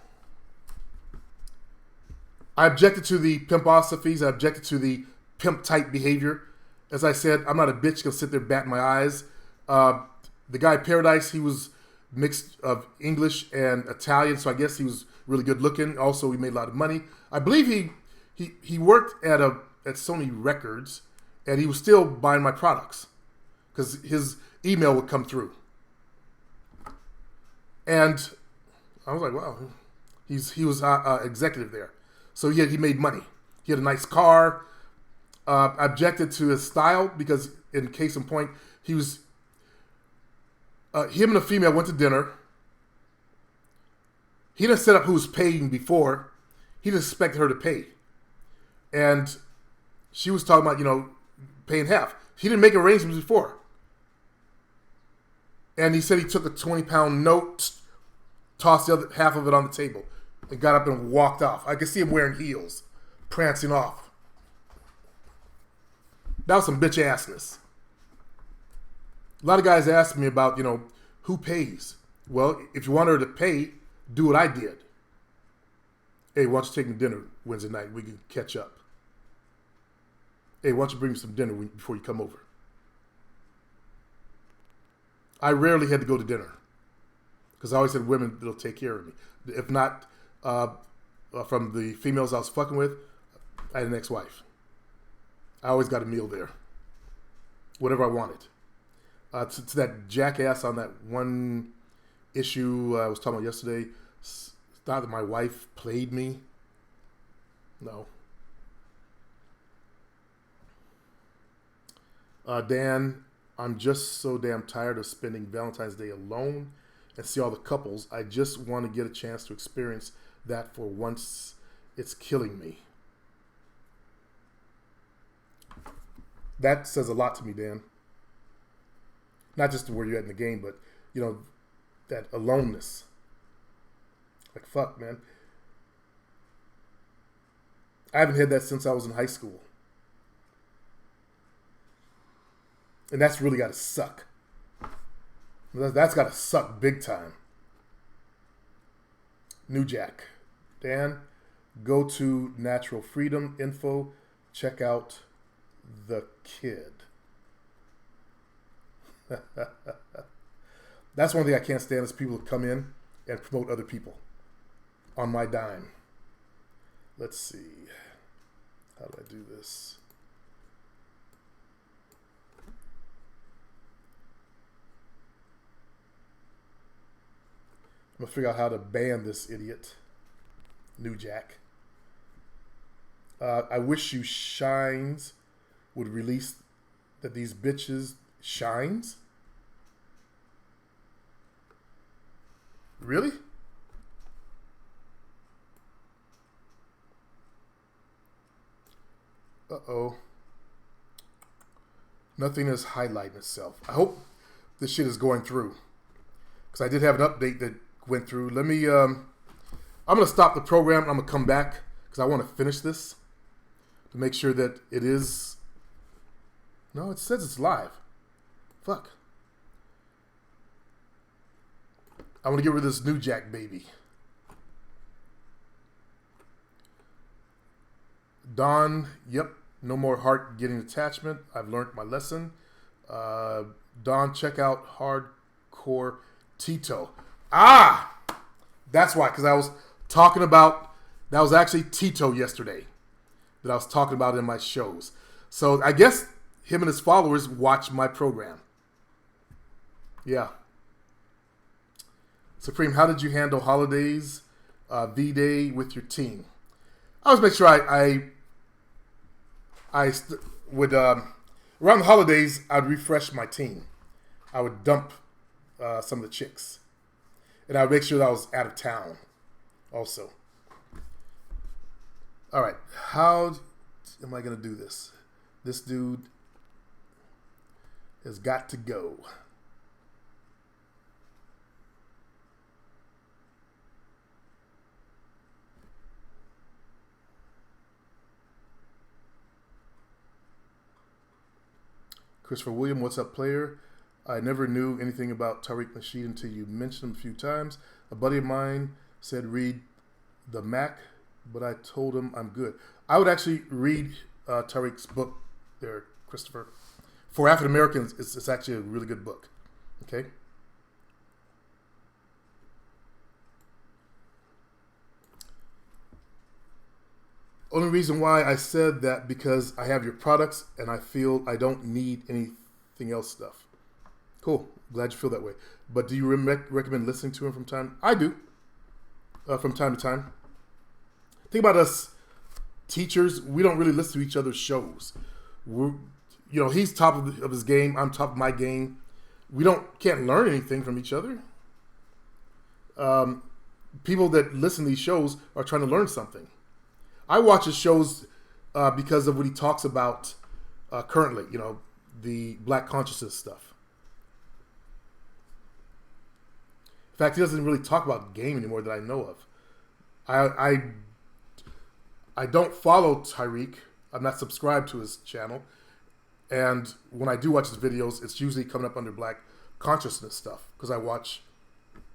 I objected to the pimposophies. I objected to the pimp type behavior. As I said, I'm not a bitch gonna sit there batting my eyes. The guy Paradise, he was mixed of English and Italian, so I guess he was really good looking. Also, he made a lot of money. I believe he worked at Sony Records, and he was still buying my products because his email would come through. And I was like, wow, he was executive there, so he made money. He had a nice car. I objected to his style because, in case in point, he was. Him and a female went to dinner. He didn't set up who was paying before. He just expected her to pay. And she was talking about, paying half. He didn't make arrangements before. And he said he took a 20-pound note, tossed the other half of it on the table, and got up and walked off. I could see him wearing heels, prancing off. That was some bitch assness. A lot of guys ask me about, who pays? Well, if you want her to pay, do what I did. Hey, why don't you take me to dinner Wednesday night? We can catch up. Hey, why don't you bring me some dinner before you come over? I rarely had to go to dinner because I always had women that'll take care of me. If not from the females I was fucking with, I had an ex-wife. I always got a meal there. Whatever I wanted. To that jackass on that one issue I was talking about yesterday, it's not that my wife played me. No. Dan, I'm just so damn tired of spending Valentine's Day alone and see all the couples. I just want to get a chance to experience that for once. It's killing me. That says a lot to me, Dan. Not just where you're at in the game, but, that aloneness. Like, fuck, man. I haven't had that since I was in high school. And that's really got to suck. That's got to suck big time. New Jack. Dan, go to Natural Freedom Info. Check out the kid. That's one thing I can't stand is people who come in and promote other people on my dime. Let's see. How do I do this? I'm gonna figure out how to ban this idiot, New Jack. I wish you shines would release that these bitches shines. Really? Uh-oh. Nothing is highlighting itself. I hope this shit is going through. Because I did have an update that went through. Let me, I'm going to stop the program and I'm going to come back because I want to finish this to make sure that it is. No, it says it's live. Fuck. I want to get rid of this New Jack baby. Don, yep, no more heart getting attachment. I've learned my lesson. Don, check out Hardcore Tito. Ah! That's why, because I was talking about, that was actually Tito yesterday that I was talking about in my shows. So I guess him and his followers watch my program. Yeah. Supreme, how did you handle holidays, V-Day with your team? I always make sure would around the holidays I'd refresh my team. I would dump some of the chicks, and I would make sure that I was out of town. Also, all right. How am I going to do this? This dude has got to go. Christopher William, what's up, player? I never knew anything about Tariq Nasheed until you mentioned him a few times. A buddy of mine said read the Mac, but I told him I'm good. I would actually read Tariq's book there, Christopher. For African Americans, it's actually a really good book. Okay? Only reason why I said that because I have your products and I feel I don't need anything else stuff. Cool. Glad you feel that way. But do you recommend listening to him from time? I do. From time to time. Think about us teachers. We don't really listen to each other's shows. He's top of his game. I'm top of my game. We can't learn anything from each other. People that listen to these shows are trying to learn something. I watch his shows because of what he talks about currently, the black consciousness stuff. In fact, he doesn't really talk about game anymore that I know of. I don't follow Tariq. I'm not subscribed to his channel. And when I do watch his videos, it's usually coming up under black consciousness stuff. Because I watch,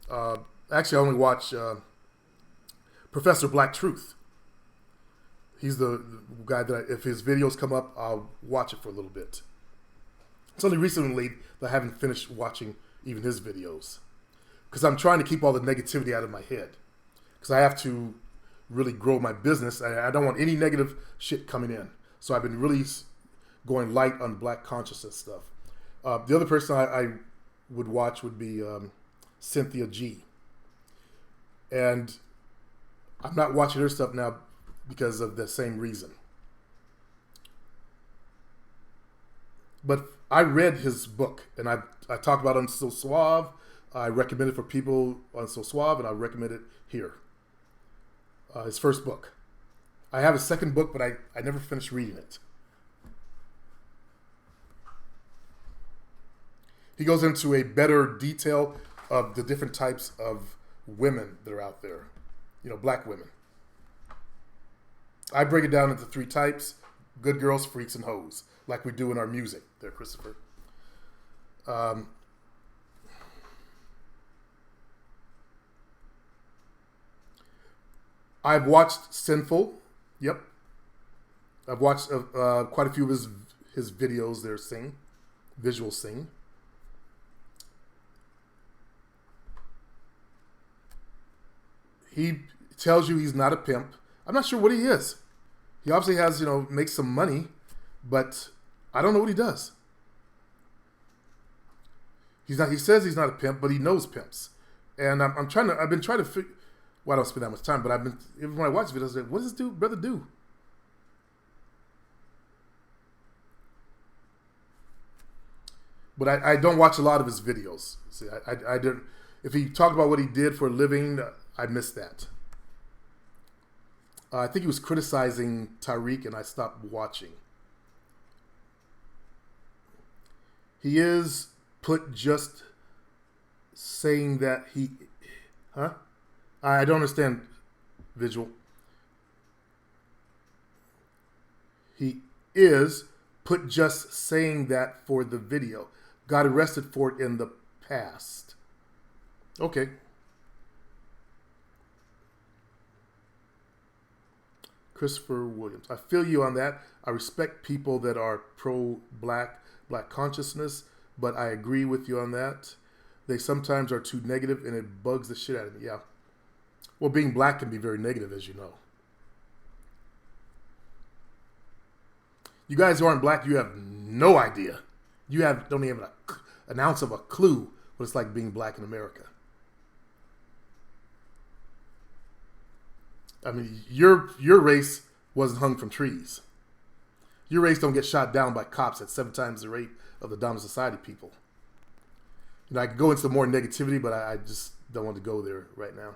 actually I only watch Professor Black Truth. He's the guy that if his videos come up, I'll watch it for a little bit. It's only recently that I haven't finished watching even his videos. Because I'm trying to keep all the negativity out of my head. Because I have to really grow my business. I don't want any negative shit coming in. So I've been really going light on black consciousness stuff. The other person I would watch would be Cynthia G. And I'm not watching her stuff now because of the same reason. But I read his book, and I talked about it on So Suave. I recommend it for people on So Suave, and I recommend it here. His first book. I have a second book, but I never finished reading it. He goes into a better detail of the different types of women that are out there. Black women. I break it down into 3 types: good girls, freaks, and hoes, like we do in our music there, Christopher. I've watched Sinful. Yep. I've watched quite a few of his videos there visual sing. He tells you he's not a pimp. I'm not sure what he is. He obviously has, makes some money, but I don't know what he does. He says he's not a pimp, but he knows pimps. And I've been trying to figure, well, I don't spend that much time, but when I watch videos, I like, what does this brother do? But I don't watch a lot of his videos. See, I didn't, if he talked about what he did for a living, I missed that. I think he was criticizing Tariq, and I stopped watching. He is just saying that he... Huh? I don't understand, Visual. He is just saying that for the video. Got arrested for it in the past. Okay. Christopher Williams. I feel you on that. I respect people that are pro-black, black consciousness, but I agree with you on that. They sometimes are too negative, and it bugs the shit out of me. Yeah. Well, being black can be very negative, as you know. You guys who aren't black, you have no idea. You don't even have an ounce of a clue what it's like being black in America. I mean, your race wasn't hung from trees. Your race don't get shot down by cops at 7 times the rate of the dominant society people. You know, I could go into more negativity, but I just don't want to go there right now.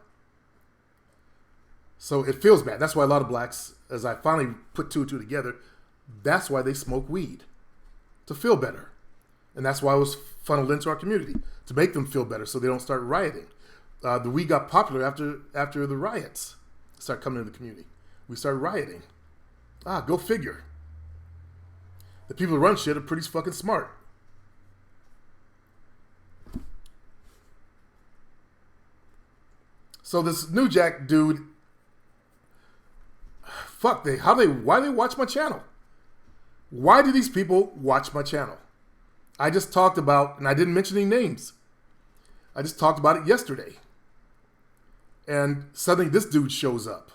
So it feels bad. That's why a lot of blacks, as I finally put 2 and 2 together, that's why they smoke weed, to feel better. And that's why it was funneled into our community, to make them feel better so they don't start rioting. The weed got popular after the riots started coming into the community. We started rioting. Go figure. The people who run shit are pretty fucking smart. So this New Jack dude, why do they watch my channel? Why do these people watch my channel? I just talked about, and I didn't mention any names. I just talked about it yesterday. And suddenly this dude shows up.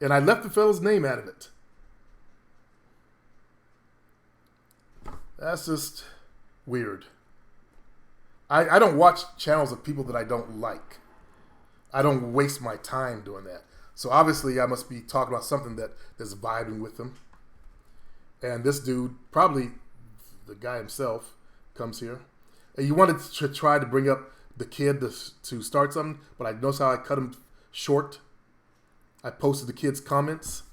And I left the fellow's name out of it. That's just weird. I don't watch channels of people that I don't like. I don't waste my time doing that. So obviously I must be talking about something that's vibing with them. And this dude, probably the guy himself, comes here. And you wanted to try to bring up the kid to start something, but I noticed how I cut him short. I posted the kid's comments.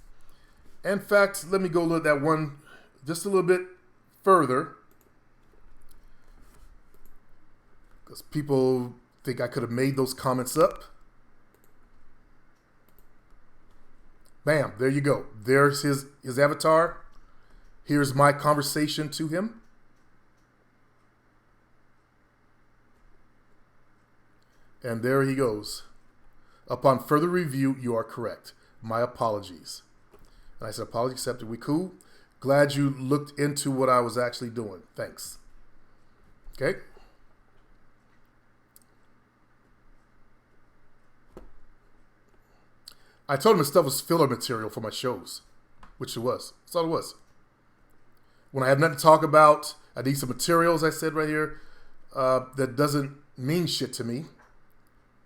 In fact, let me go look at that one just a little bit further. Because people think I could have made those comments up. Bam, there you go. There's his avatar. Here's my conversation to him. And there he goes. Upon further review, you are correct. My apologies. And I said, apology accepted. We cool? Glad you looked into what I was actually doing. Thanks. Okay. I told him his stuff was filler material for my shows, which it was. That's all it was. When I have nothing to talk about, I need some materials, I said right here, that doesn't mean shit to me.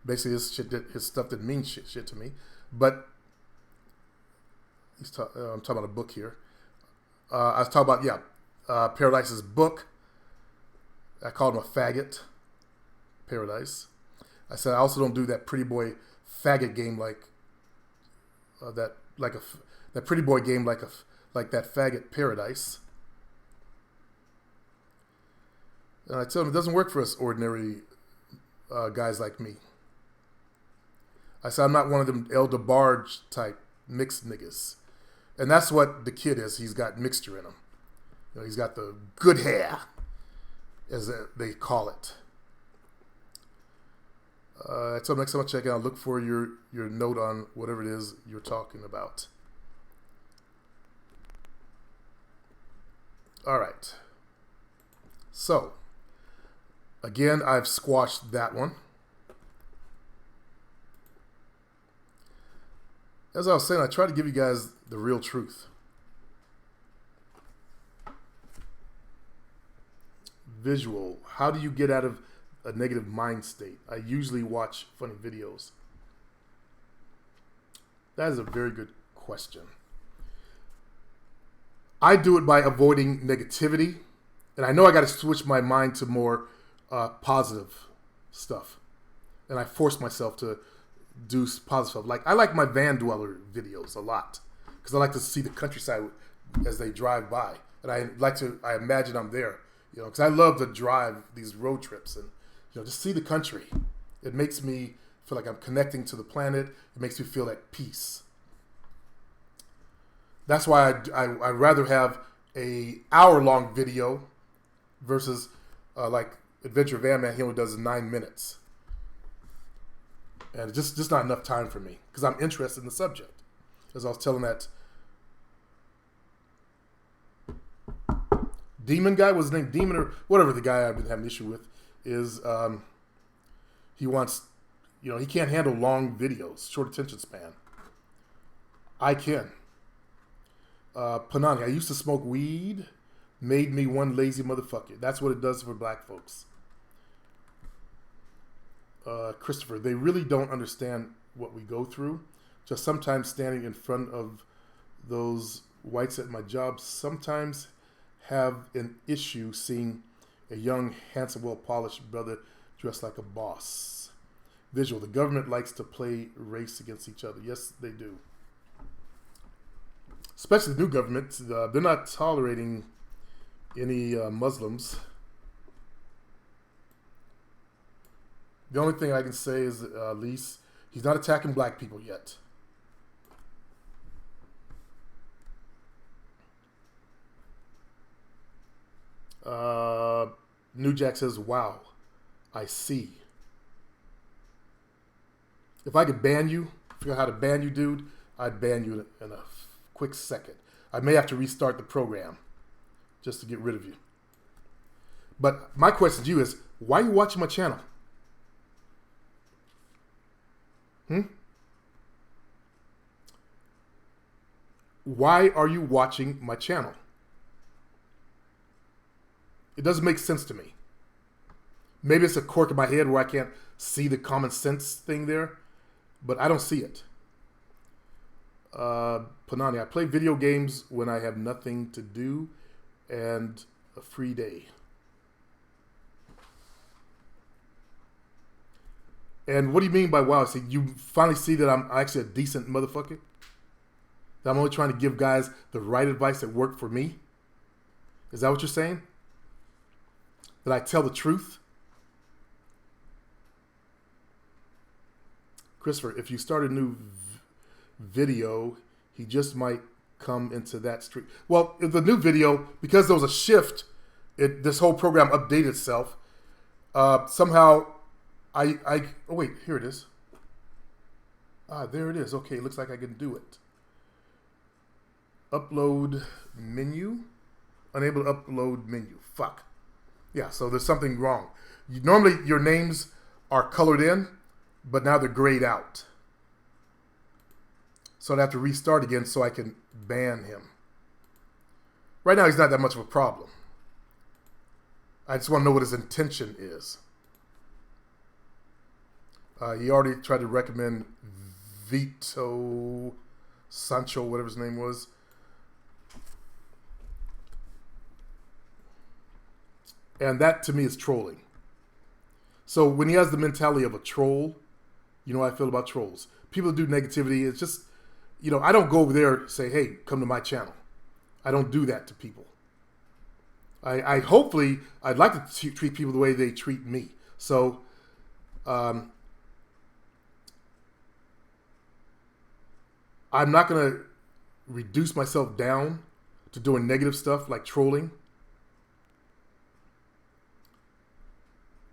Basically, his stuff didn't mean shit to me. But I'm talking about a book here. I was talking about, Paradise's book. I called him a faggot. Paradise. I said I also don't do that pretty boy faggot game like that pretty boy game like that faggot Paradise. And I tell him it doesn't work for us ordinary guys like me. I said I'm not one of them El DeBarge type mixed niggas. And that's what the kid is. He's got mixture in him. You know, he's got the good hair, as they call it. I told him next time I check out, look for your note on whatever it is you're talking about. All right. So, again, I've squashed that one. As I was saying, I try to give you guys the real truth. Visual. How do you get out of a negative mind state? I usually watch funny videos. That is a very good question. I do it by avoiding negativity. And I know I got to switch my mind to more positive stuff. And I force myself to do positive stuff. Like, I like my van dweller videos a lot. Because I like to see the countryside as they drive by. And I imagine I'm there. You know, because I love to drive these road trips and, you know, just see the country. It makes me feel like I'm connecting to the planet. It makes me feel at peace. That's why I'd rather have a hour-long video versus like Adventure Van Man. He only does 9 minutes. And it's just not enough time for me because I'm interested in the subject. As I was telling that Demon guy, was his name Demon or whatever the guy I've been having an issue with is he wants, you know, he can't handle long videos, short attention span. I can. Panani, I used to smoke weed, made me one lazy motherfucker. That's what it does for black folks. Christopher, they really don't understand what we go through. Just sometimes standing in front of those whites at my job sometimes have an issue seeing a young, handsome, well-polished brother dressed like a boss. Visual, the government likes to play race against each other. Yes, they do. Especially the new government. They're not tolerating any Muslims. The only thing I can say is, at least, he's not attacking black people yet. New Jack says, wow, I see. If I could ban you, figure out how to ban you, dude, I'd ban you in a quick second. I may have to restart the program just to get rid of you. But my question to you is, why are you watching my channel? Why are you watching my channel? It doesn't make sense to me. Maybe it's a quirk in my head where I can't see the common sense thing there, but I don't see it. Panani, I play video games when I have nothing to do and a free day. And what do you mean by wow? See, you finally see that I'm actually a decent motherfucker? That I'm only trying to give guys the right advice that worked for me? Is that what you're saying? That I tell the truth? Christopher, if you start a new video, he just might come into that stream. Well, the new video, because there was a shift, this whole program updated itself. Somehow, oh wait, here it is. There it is. Okay, it looks like I can do it. Upload menu. Unable to upload menu. Fuck. Yeah, so there's something wrong. Normally, your names are colored in, but now they're grayed out. So I'd have to restart again so I can ban him. Right now, he's not that much of a problem. I just want to know what his intention is. He already tried to recommend Vito Sancho, whatever his name was. And that, to me, is trolling. So when he has the mentality of a troll, you know how I feel about trolls. People that do negativity, it's just, I don't go over there and say, hey, come to my channel. I don't do that to people. I'd like to treat people the way they treat me. So, I'm not going to reduce myself down to doing negative stuff like trolling.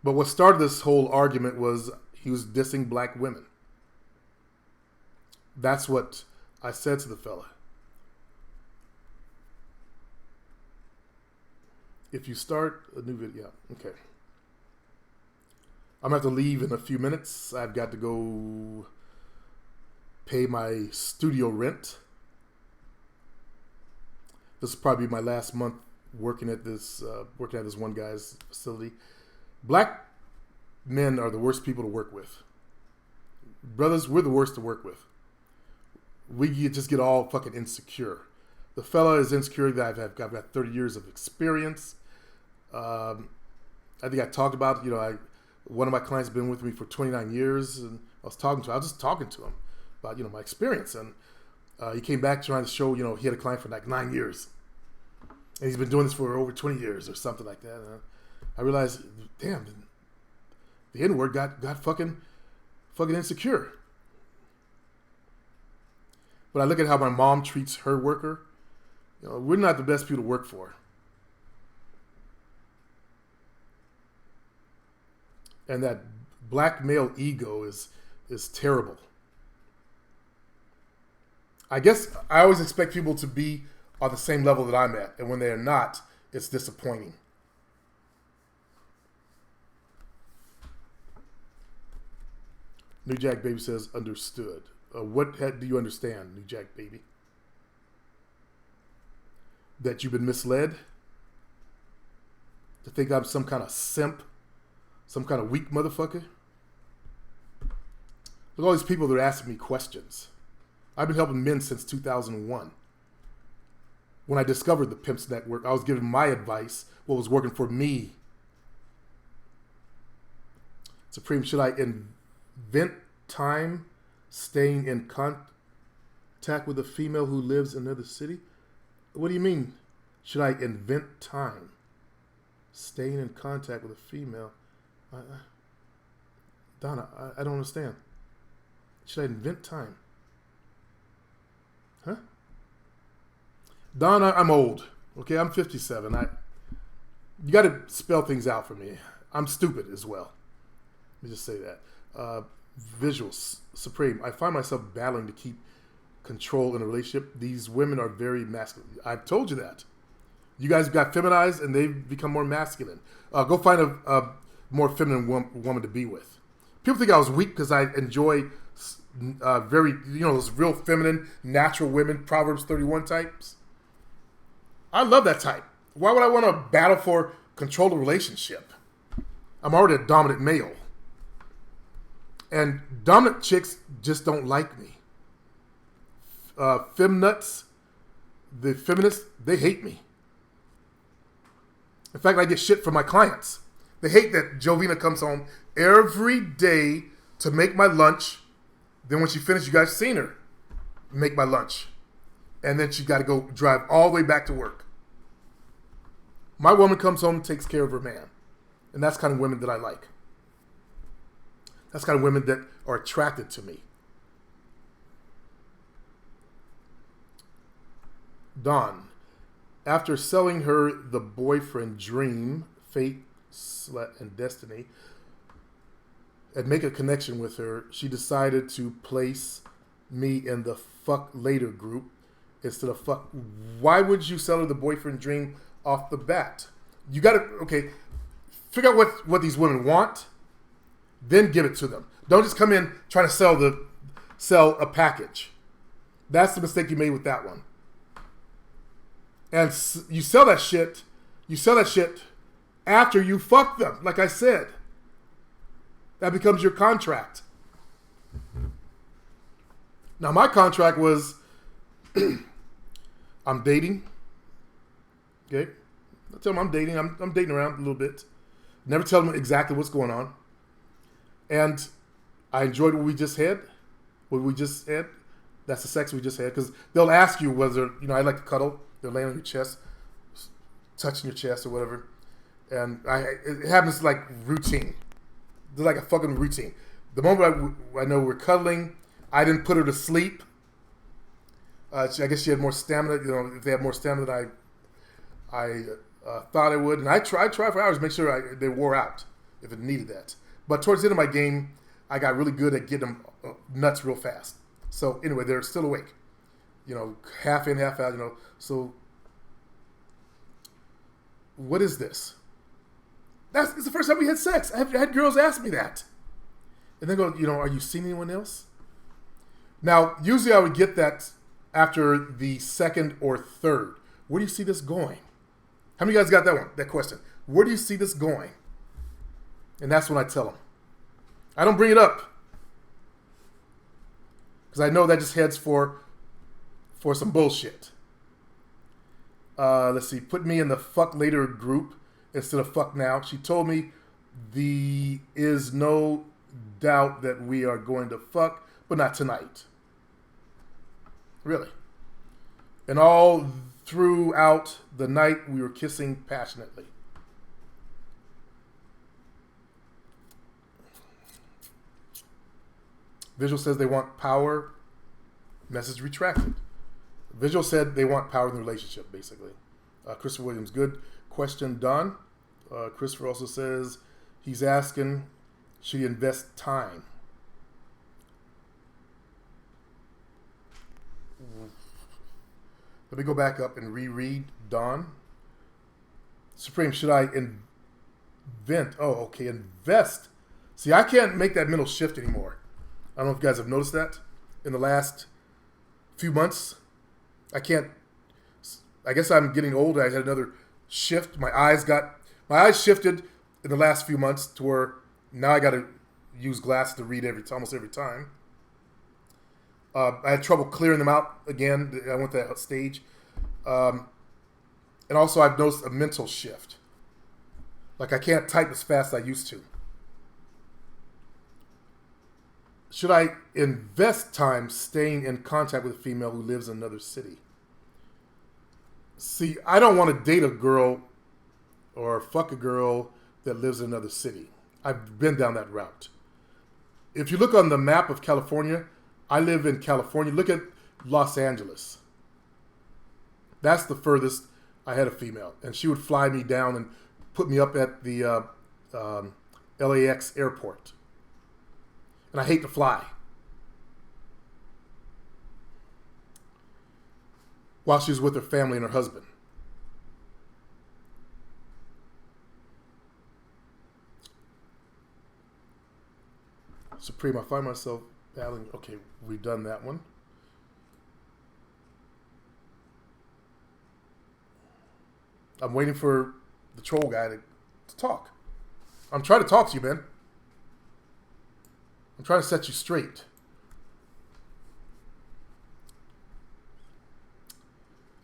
But what started this whole argument was he was dissing black women. That's what I said to the fella. If you start a new video, okay. I'm going to have to leave in a few minutes. I've got to go pay my studio rent. This will probably be my last month working at this one guy's facility. Black men are the worst people to work with. Brothers, we're the worst to work with. We just get all fucking insecure. The fella is insecure that I've got 30 years of experience. I think I talked about, one of my clients has been with me for 29 years, and I was just talking to him about, my experience. And he came back trying to show, he had a client for like 9 years. And he's been doing this for over 20 years or something like that. And I realized, damn, the N-word got fucking insecure. But I look at how my mom treats her worker. We're not the best people to work for. And that black male ego is terrible. I guess I always expect people to be on the same level that I'm at. And when they are not, it's disappointing. New Jack Baby says, understood. What do you understand, New Jack Baby? That you've been misled? To think I'm some kind of simp? Some kind of weak motherfucker? Look at all these people that are asking me questions. I've been helping men since 2001. When I discovered the Pimps Network, I was giving my advice, what was working for me. Supreme, should I invent time staying in contact with a female who lives in another city? What do you mean? Should I invent time staying in contact with a female? Donna, I don't understand. Should I invent time? Huh? Donna, I'm old. Okay, I'm 57. You got to spell things out for me. I'm stupid as well. Let me just say that. Visuals, Supreme. I find myself battling to keep control in a relationship. These women are very masculine. I've told you that. You guys got feminized and they've become more masculine. Go find a more feminine woman to be with. People think I was weak because I enjoy those real feminine, natural women, Proverbs 31 types. I love that type. Why would I want to battle for control of a relationship? I'm already a dominant male. And dominant chicks just don't like me. Femnuts, the feminists, they hate me. In fact, I get shit from my clients. They hate that Jovina comes home every day to make my lunch. Then when she finishes, you guys seen her make my lunch. And then she got to go drive all the way back to work. My woman comes home and takes care of her man. And that's the kind of women that I like. That's the kind of women that are attracted to me. Dawn. After selling her the boyfriend dream, fate, slut, and destiny, and make a connection with her, she decided to place me in the fuck later group instead of fuck. Why would you sell her the boyfriend dream off the bat? You got to, figure out what these women want, then give it to them. Don't just come in trying to sell a package. That's the mistake you made with that one. And you sell that shit after you fuck them, like I said. That becomes your contract. Now, my contract was, I'm dating. Okay? I tell them I'm dating. I'm dating around a little bit. Never tell them exactly what's going on. And I enjoyed what we just had. That's the sex we just had. Because they'll ask you whether, I like to cuddle. They're laying on your chest, touching your chest or whatever. And it happens like routine. It's like a fucking routine. The moment I know we're cuddling, I didn't put her to sleep. I guess she had more stamina. If they had more stamina than I thought I would. And I tried for hours to make sure they wore out if it needed that. But towards the end of my game, I got really good at getting them nuts real fast. So anyway, they're still awake. Half in, half out, So what is this? It's the first time we had sex. I had girls ask me that. And they go, are you seeing anyone else? Now, usually I would get that after the second or third. Where do you see this going? How many of you guys got that question? Where do you see this going? And that's when I tell them. I don't bring it up. Because I know that just heads for some bullshit. Let's see. Put me in the fuck later group instead of fuck now. She told me there is no doubt that we are going to fuck, but not tonight. Really. And all throughout the night, we were kissing passionately. Visual says they want power. Message retracted. Visual said they want power in the relationship, basically. Christopher Williams, good question, Don. Christopher also says he's asking, should he invest time? Let me go back up and reread Don. Supreme, should I invent? Oh, okay, invest. See, I can't make that mental shift anymore. I don't know if you guys have noticed that in the last few months. I guess I'm getting older. I had another shift. My eyes shifted in the last few months to where now I got to use glasses to read almost every time. I had trouble clearing them out again. I went to that stage. And also, I've noticed a mental shift. Like, I can't type as fast as I used to. Should I invest time staying in contact with a female who lives in another city? See, I don't want to date a girl or fuck a girl that lives in another city. I've been down that route. If you look on the map of California, I live in California. Look at Los Angeles. That's the furthest I had a female. And she would fly me down and put me up at the LAX airport. And I hate to fly. While she was with her family and her husband. Supreme, I find myself battling. Okay, we've done that one. I'm waiting for the troll guy to talk. I'm trying to talk to you, man. I'm trying to set you straight.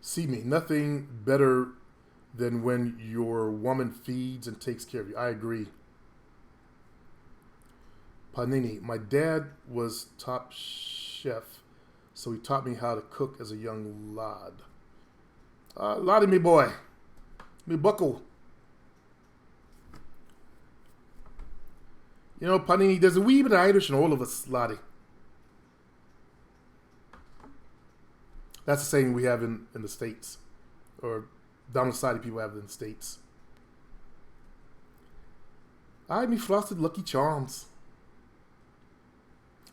See me. Nothing better than when your woman feeds and takes care of you. I agree. Panini. My dad was top chef, so he taught me how to cook as a young lad. Laddie, me boy. Me buckle. You know, Panini, there's a wee bit of Irish in all of us, laddie. That's the saying we have in the States. Or down the side people have it in the States. Me frosted Lucky Charms.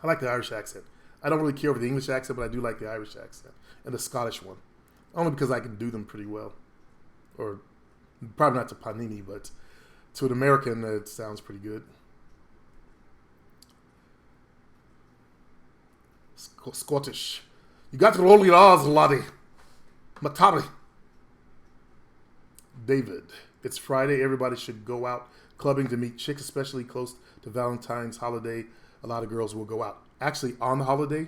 I like the Irish accent. I don't really care for the English accent, but I do like the Irish accent. And the Scottish one. Only because I can do them pretty well. Or probably not to Panini, but to an American, it sounds pretty good. Scottish. You got to roll your R's, laddie. Matari. David. It's Friday. Everybody should go out clubbing to meet chicks, especially close to Valentine's holiday. A lot of girls will go out. Actually, on the holiday,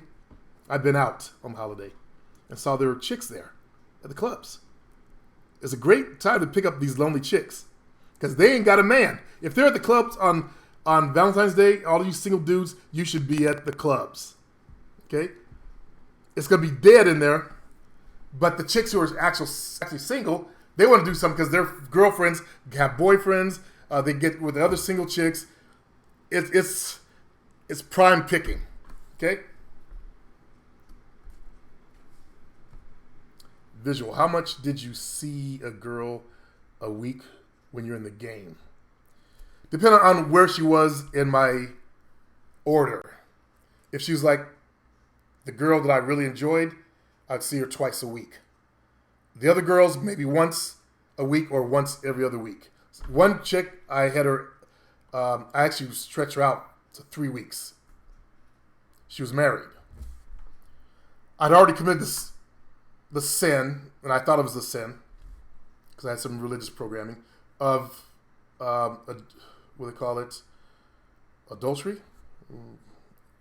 I've been out on the holiday and saw there were chicks there at the clubs. It's a great time to pick up these lonely chicks because they ain't got a man. If they're at the clubs on Valentine's Day, all of you single dudes, you should be at the clubs. Okay? It's going to be dead in there, but the chicks who are actually single, they want to do something because their girlfriends have boyfriends. They get with the other single chicks. It's prime picking. Okay? Visual. How much did you see a girl a week when you're in the game? Depending on where she was in my order. If she was like the girl that I really enjoyed, I'd see her twice a week. The other girls, maybe once a week or once every other week. One chick, I had her, I actually stretched her out to 3 weeks. She was married. I'd already committed the sin, and I thought it was a sin, because I had some religious programming, of, what do they call it? Adultery?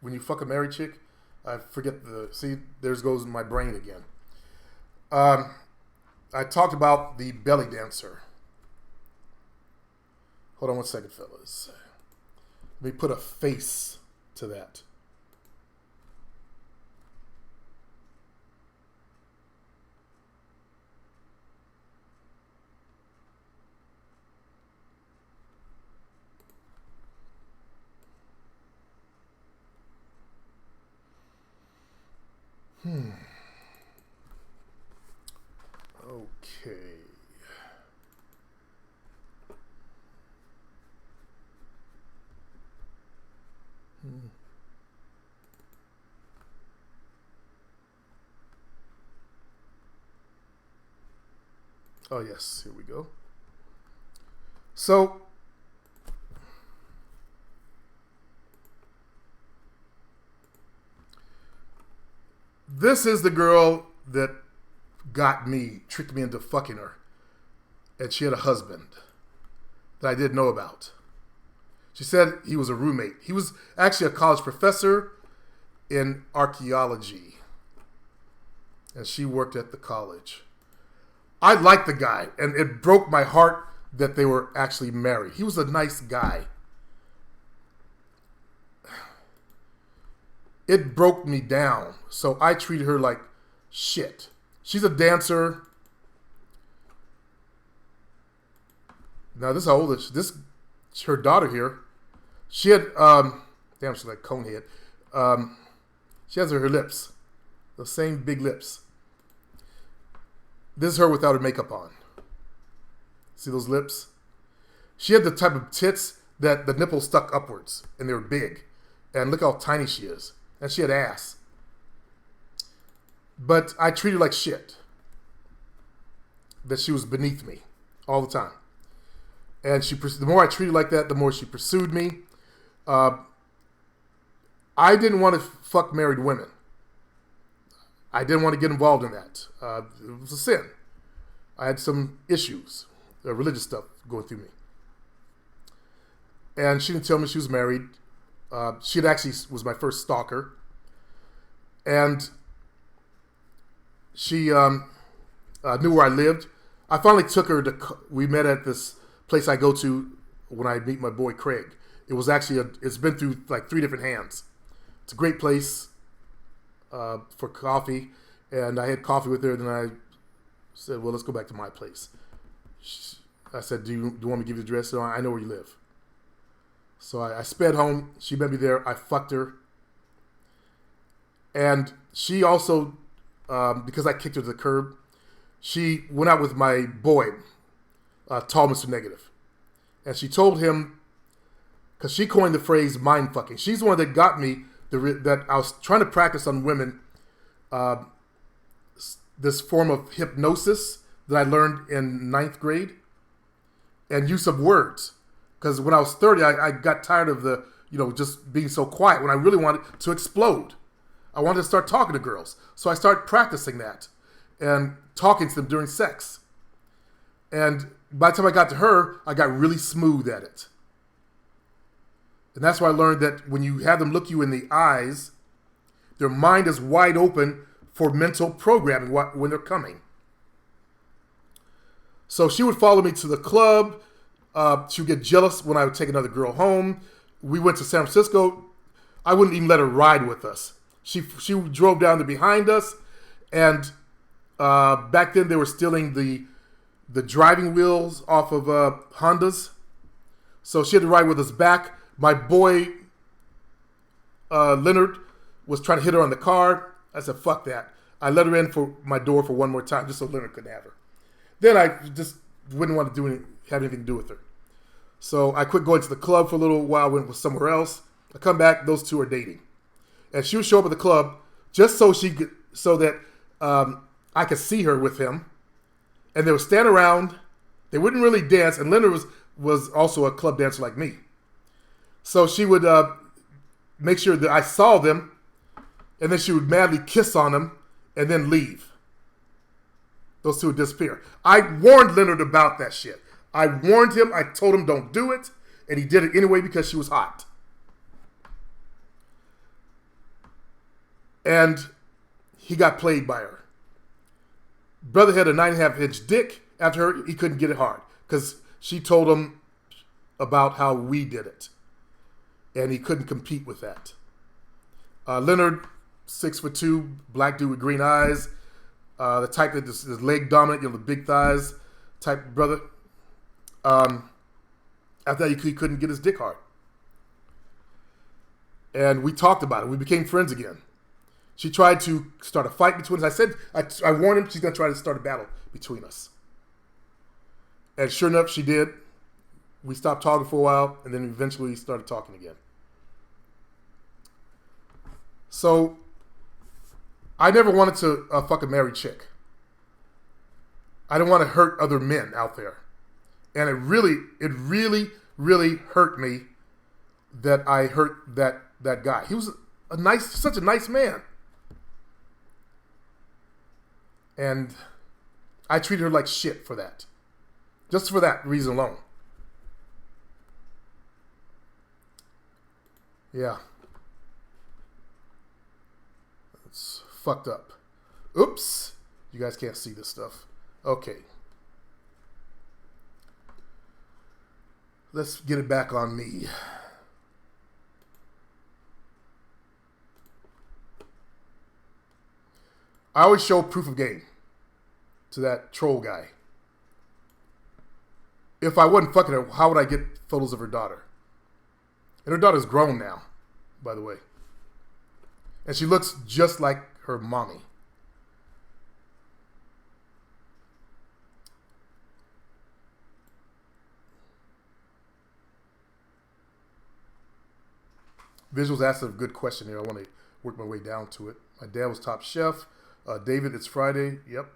When you fuck a married chick? I forget there goes my brain again. I talked about the belly dancer. Hold on one second, fellas. Let me put a face to that. Okay. Oh, yes. Here we go. So, this is the girl that tricked me into fucking her. And she had a husband that I didn't know about. She said he was a roommate. He was actually a college professor, in archaeology, and she worked at the college. I liked the guy, and it broke my heart that they were actually married. He was a nice guy. It broke me down, so I treated her like shit. She's a dancer. Now, this is how old is this? Her daughter here. She had, damn, she's like Conehead. She has her lips. The same big lips. This is her without her makeup on. See those lips? She had the type of tits that the nipples stuck upwards, and they were big. And look how tiny she is. And she had ass. But I treated her like shit. That she was beneath me all the time. And the more I treated her like that, the more she pursued me. I didn't want to fuck married women. I didn't want to get involved in that. It was a sin. I had some issues, religious stuff going through me. And she didn't tell me she was married. She had actually was my first stalker. And she knew where I lived. I finally took her to, we met at this place I go to when I meet my boy Craig. It was actually, it's been through like 3 different hands. It's a great place for coffee. And I had coffee with her, and then I said, well, let's go back to my place. I said, do you want me to give you the address? So I know where you live. So I sped home. She met me there. I fucked her. And she also, because I kicked her to the curb, she went out with my boy, Tall Mr. Negative. And she told him, because she coined the phrase mind fucking. She's the one that got me, that I was trying to practice on women, this form of hypnosis that I learned in 9th grade, and use of words. Because when I was 30, I got tired of the, just being so quiet when I really wanted to explode. I wanted to start talking to girls. So I started practicing that and talking to them during sex. And by the time I got to her, I got really smooth at it. And that's why I learned that when you have them look you in the eyes, their mind is wide open for mental programming when they're coming. So she would follow me to the club. She would get jealous when I would take another girl home. We went to San Francisco. I wouldn't even let her ride with us. She drove down to behind us, and back then they were stealing the driving wheels off of Hondas. So she had to ride with us back. My boy Leonard was trying to hit her on the car. I said, fuck that. I let her in for my door for one more time just so Leonard couldn't have her. Then I just wouldn't want to have anything to do with her. So I quit going to the club for a little while, went somewhere else. I come back, those two are dating. And she would show up at the club just so that I could see her with him. And they would stand around. They wouldn't really dance. And Leonard was also a club dancer like me. So she would make sure that I saw them, and then she would madly kiss on them and then leave. Those two would disappear. I warned Leonard about that shit. I warned him. I told him don't do it. And he did it anyway because she was hot. And he got played by her. Brother had a 9.5-inch dick. After her, he couldn't get it hard because she told him about how we did it. And he couldn't compete with that. Leonard, 6'2", black dude with green eyes. The type that is leg dominant, the big thighs type brother. After that, he couldn't get his dick hard. And we talked about it. We became friends again. She tried to start a fight between us. I warned him she's going to try to start a battle between us. And sure enough, she did. We stopped talking for a while, and then eventually started talking again. So, I never wanted to fuck a married chick. I didn't want to hurt other men out there. And it really, really hurt me that I hurt that guy. He was such a nice man. And I treated her like shit for that. Just for that reason alone. Yeah. It's fucked up. Oops. You guys can't see this stuff. Okay. Let's get it back on me. I always show proof of game to that troll guy. If I wasn't fucking her, how would I get photos of her daughter? And her daughter's grown now, by the way. And she looks just like her mommy. Visuals asked a good question here. I want to work my way down to it. My dad was top chef. David, it's Friday. Yep.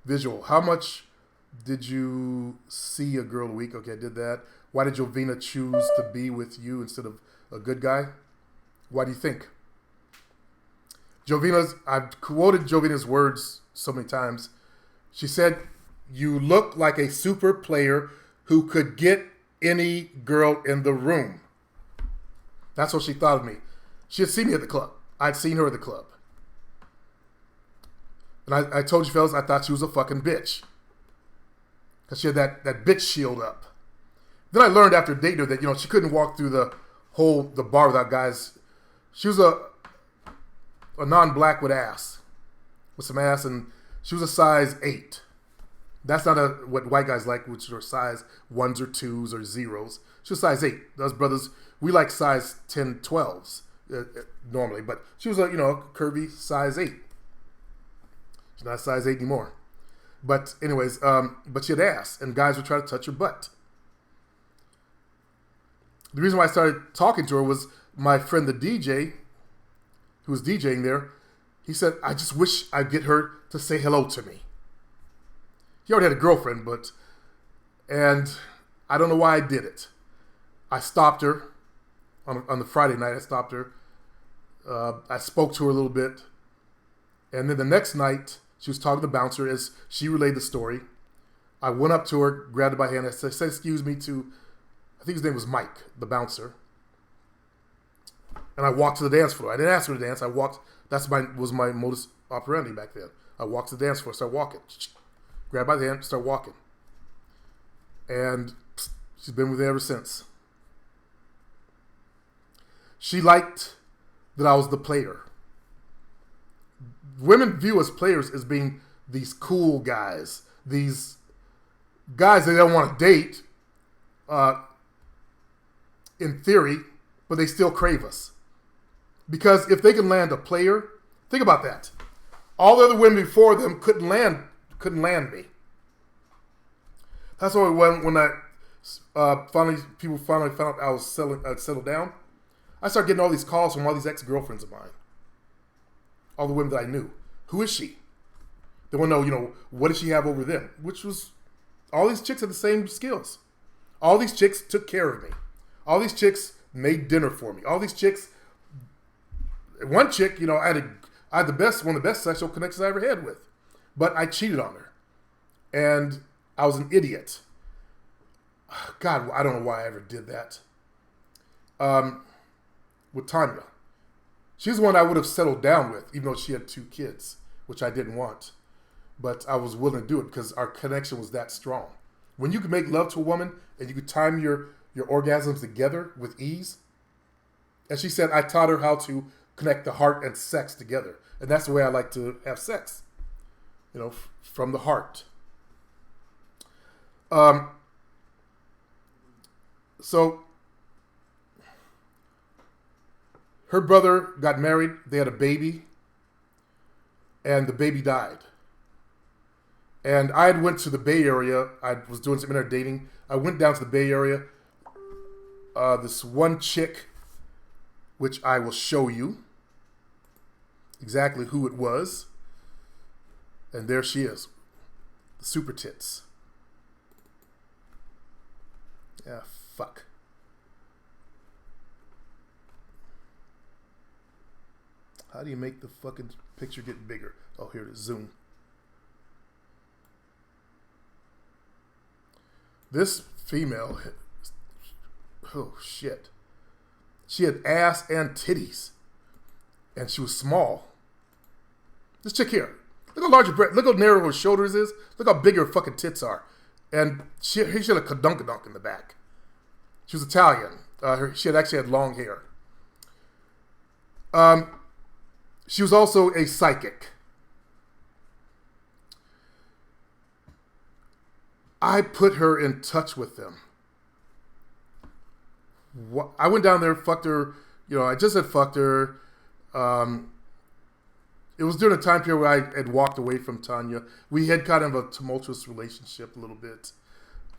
Visual. How much did you see a girl a week? Okay, I did that. Why did Jovina choose to be with you instead of a good guy? Why do you think? I've quoted Jovina's words so many times. She said, you look like a super player who could get any girl in the room. That's what she thought of me. She had seen me at the club. I'd seen her at the club. And I told you fellas, I thought she was a fucking bitch. Because she had that bitch shield up. Then I learned after dating her that, she couldn't walk through the bar without guys. She was a non-black with some ass, and she was a size 8. That's not what white guys like, which are size 1s or 2s or 0s. She was size 8. Those brothers, we like size 10, 12s normally, but she was a curvy size 8. She's not size 8 anymore. But anyways, but she had ass, and guys would try to touch her butt. The reason why I started talking to her was my friend, the DJ, who was DJing there. He said, I just wish I'd get her to say hello to me. He already had a girlfriend, and I don't know why I did it. I stopped her on the Friday night. I stopped her. I spoke to her a little bit. And then the next night, she was talking to the bouncer as she relayed the story. I went up to her, grabbed her by hand. I said, excuse me to, I think his name was Mike, the bouncer. And I walked to the dance floor. I didn't ask her to dance. I walked. Was my modus operandi back then. I walked to the dance floor, start walking. Grab by the hand, start walking. And she's been with me ever since. She liked that I was the player. Women view us players as being these cool guys. These guys they don't want to date, in theory, but they still crave us. Because if they can land a player, think about that. All the other women before them couldn't land me. That's why when I people finally found out I'd settled down, I started getting all these calls from all these ex-girlfriends of mine. All the women that I knew. Who is she? They want to know, what does she have over them? Which was, all these chicks had the same skills. All these chicks took care of me. All these chicks made dinner for me. All these chicks, one chick, I had one of the best sexual connections I ever had with. But I cheated on her. And I was an idiot. God, I don't know why I ever did that. With Tanya. She's the one I would have settled down with, even though she had 2 kids, which I didn't want. But I was willing to do it because our connection was that strong. When you can make love to a woman and you can time your orgasms together with ease. And she said, I taught her how to connect the heart and sex together. And that's the way I like to have sex. From the heart. So her brother got married. They had a baby. And the baby died. And I went to the Bay Area. I was doing some internet dating. I went down to the Bay Area. This one chick, which I will show you exactly who it was. And there she is. The super tits. Yeah, fuck. How do you make the fucking picture get bigger? Oh, here it is. Zoom. This female, oh shit. She had ass and titties. And she was small. This chick here. Look how large her breast. Look how narrow her shoulders is. Look how big her fucking tits are. And he had a kadunkadunk in the back. She was Italian. She had actually had long hair. She was also a psychic. I put her in touch with them. I went down there, fucked her. I just had fucked her. It was during a time period where I had walked away from Tanya. We had kind of a tumultuous relationship a little bit.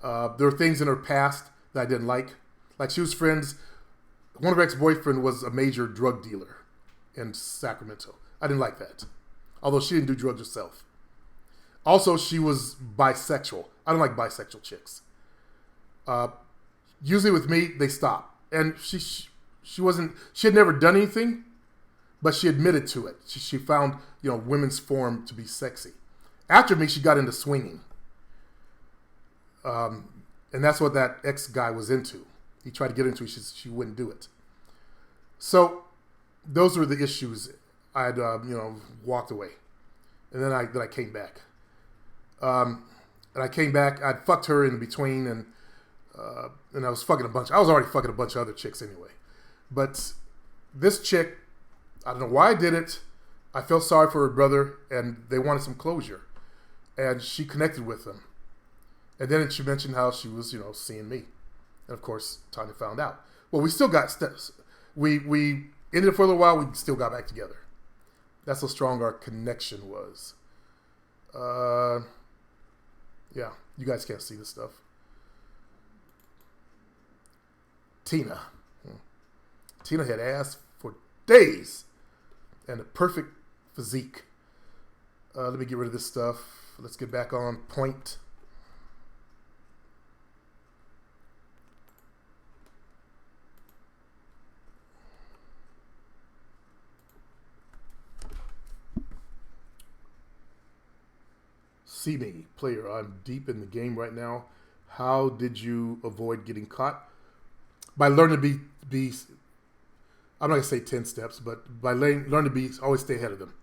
There were things in her past that I didn't like. Like she was friends. One of her ex-boyfriend was a major drug dealer in Sacramento. I didn't like that. Although she didn't do drugs herself. Also, she was bisexual. I don't like bisexual chicks. Usually with me, they stop. And she had never done anything, but she admitted to it. She found, women's form to be sexy. After me, she got into swinging. And that's what that ex-guy was into. He tried to get into it. She wouldn't do it. So those were the issues. I had, walked away. And then I came back. And I came back. I'd fucked her in between, and I was fucking a bunch. I was already fucking a bunch of other chicks anyway. But this chick, I don't know why I did it. I felt sorry for her brother, and they wanted some closure. And she connected with them. And then she mentioned how she was, seeing me. And of course, Tanya found out. Well, we still got steps. We ended it for a little while. We still got back together. That's how strong our connection was. Yeah, you guys can't see this stuff. Tina. Tina had ass for days and a perfect physique. Let me get rid of this stuff. Let's get back on point. See me, player. I'm deep in the game right now. How did you avoid getting caught? By learning to be I'm not going to say 10 steps, but by learning to be, always stay ahead of them.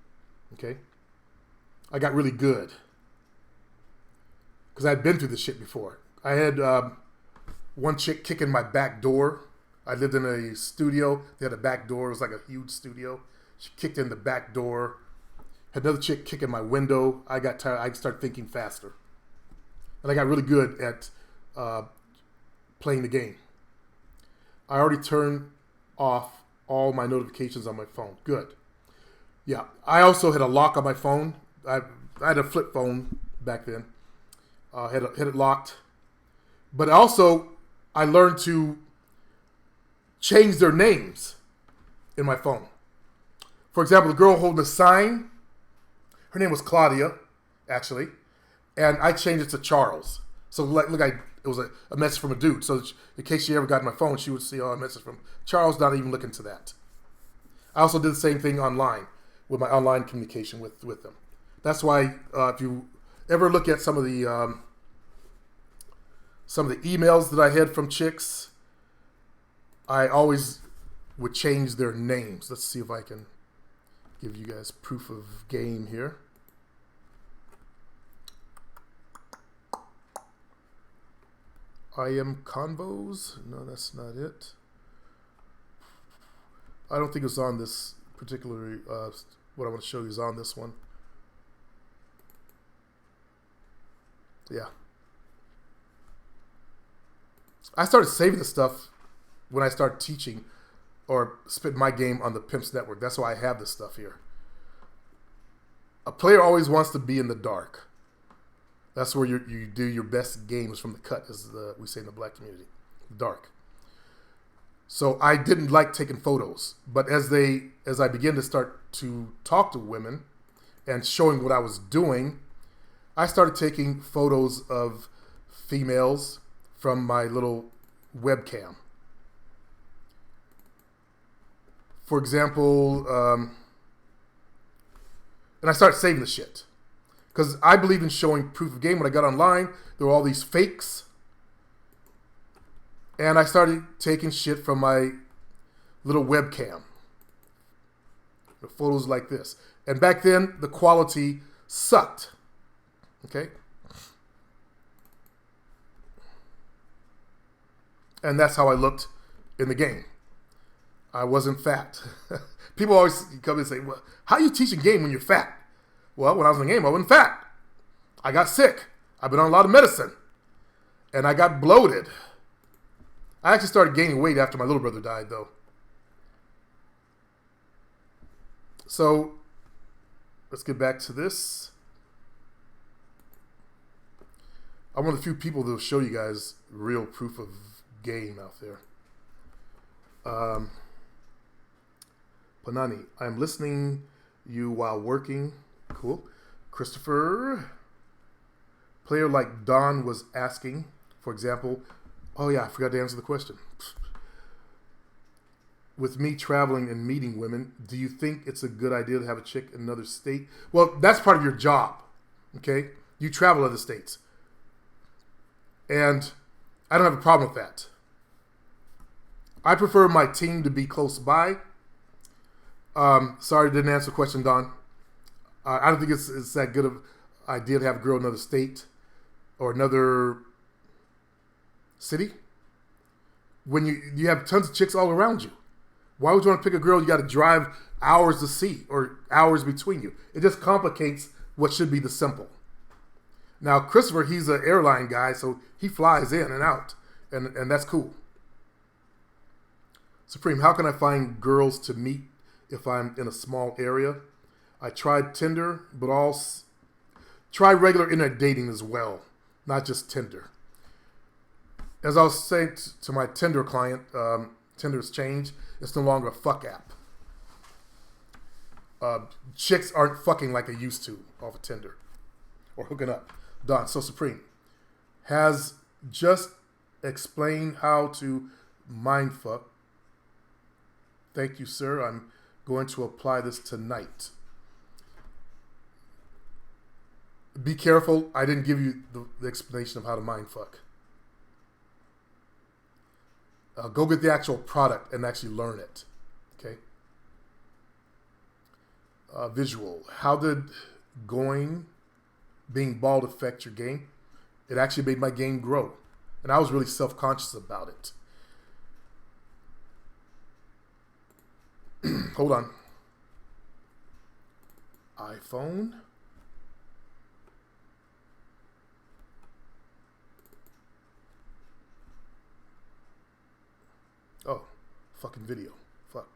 Okay? I got really good. Because I'd been through this shit before. I had one chick kicking my back door. I lived in a studio. They had a back door. It was like a huge studio. She kicked in the back door. Had another chick kicking my window. I got tired. I started thinking faster. And I got really good at playing the game. I already turned off all my notifications on my phone. Good. Yeah. I also had a lock on my phone. I had a flip phone back then. Had it locked. But also, I learned to change their names in my phone. For example, the girl holding a sign, her name was Claudia, actually, and I changed it to Charles. So look, it was a message from a dude. So in case she ever got my phone, she would see a message from Charles, not even look into that. I also did the same thing online with my online communication with them. That's why if you ever look at some of the emails that I had from chicks, I always would change their names. Let's see if I can give you guys proof of game here. I am Convos. No, that's not it. I don't think it's on this particular, what I want to show you is on this one. Yeah. I started saving this stuff when I started teaching or spit my game on the Pimps Network. That's why I have this stuff here. A player always wants to be in the dark. That's where you do your best games from the cut, as we say in the black community, dark. So I didn't like taking photos, but as I began to start to talk to women and showing what I was doing, I started taking photos of females from my little webcam. For example, and I started saving the shit. Because I believe in showing proof of game. When I got online, there were all these fakes. And I started taking shit from my little webcam. The photos like this. And back then, the quality sucked. Okay? And that's how I looked in the game. I wasn't fat. People always come and say, well, how are you teaching game when you're fat? Well, when I was in the game, I wasn't fat. I got sick. I've been on a lot of medicine. And I got bloated. I actually started gaining weight after my little brother died, though. So, let's get back to this. I'm one of the few people that will show you guys real proof of game out there. Panani, I'm listening you while working. Cool. Christopher, player like Don was asking, for example, oh yeah, I forgot to answer the question. With me traveling and meeting women, do you think it's a good idea to have a chick in another state? Well, that's part of your job, okay? You travel other states. And I don't have a problem with that. I prefer my team to be close by. Sorry, didn't answer the question, Don. I don't think it's that good of an idea to have a girl in another state or another city when you have tons of chicks all around you. Why would you want to pick a girl you got to drive hours to see or hours between you? It just complicates what should be the simple. Now, Christopher, he's an airline guy, so he flies in and out, and that's cool. Supreme, how can I find girls to meet if I'm in a small area? I tried Tinder, but try regular internet dating as well, not just Tinder. As I was saying to my Tinder client, Tinder's changed. It's no longer a fuck app. Chicks aren't fucking like they used to off of Tinder or hooking up. Done. So Supreme has just explained how to mind fuck. Thank you, sir. I'm going to apply this tonight. Be careful. I didn't give you the explanation of how to mind fuck. Go get the actual product and actually learn it. Okay. Visual. How did being bald affect your game? It actually made my game grow. And I was really self-conscious about it. Hold on. iPhone. Oh, fucking video. Fuck.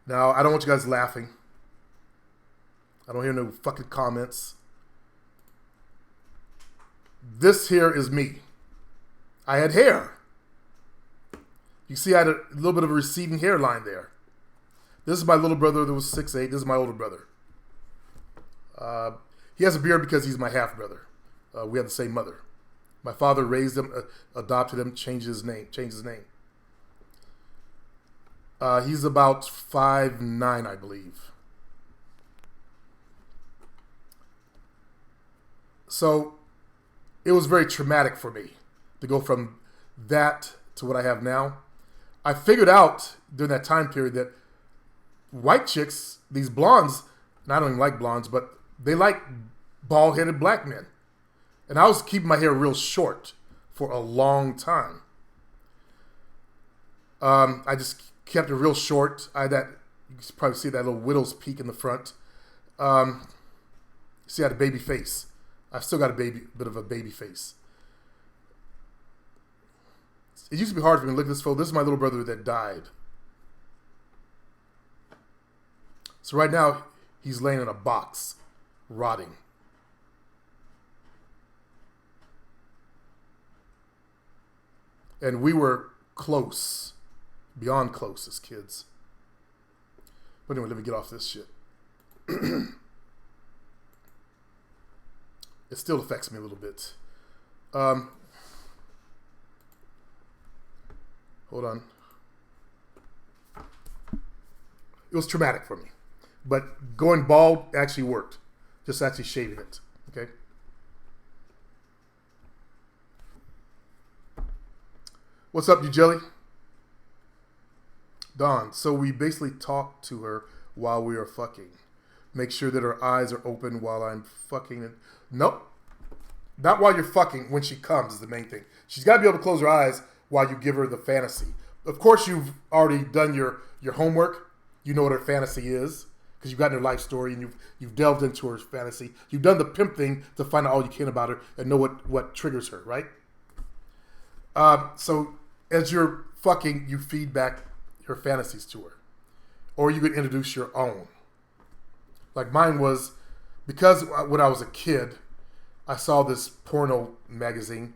Now, I don't want you guys laughing. I don't hear no fucking comments. This here is me. I had hair. You see I had a little bit of a receding hairline there. This is my little brother that was 6'8". This is my older brother. He has a beard because he's my half-brother. We have the same mother. My father raised him, adopted him, changed his name. He's about 5'9", I believe. So it was very traumatic for me to go from that to what I have now. I figured out during that time period that white chicks, these blondes, and I don't even like blondes, but they like bald-headed black men. And I was keeping my hair real short for a long time. I just kept it real short. You can probably see that little widow's peak in the front. See, I had a baby face. I've still got a bit of a baby face. It used to be hard for me to look at this photo. This is my little brother that died. So right now, he's laying in a box, rotting. And we were close, beyond close as kids. But anyway, let me get off this shit. It still affects me a little bit. Hold on. It was traumatic for me. But going bald actually worked. Just actually shaving it. Okay? What's up, you jelly? Dawn. So we basically talk to her while we are fucking. Make sure that her eyes are open while I'm fucking. Nope. Not while you're fucking. When she comes is the main thing. She's got to be able to close her eyes while you give her the fantasy. Of course, you've already done your homework. You know what her fantasy is because you've gotten her life story and you've delved into her fantasy. You've done the pimp thing to find out all you can about her and know what triggers her, right? So as you're fucking, you feed back her fantasies to her. Or you could introduce your own. Like mine was, because when I was a kid, I saw this porno magazine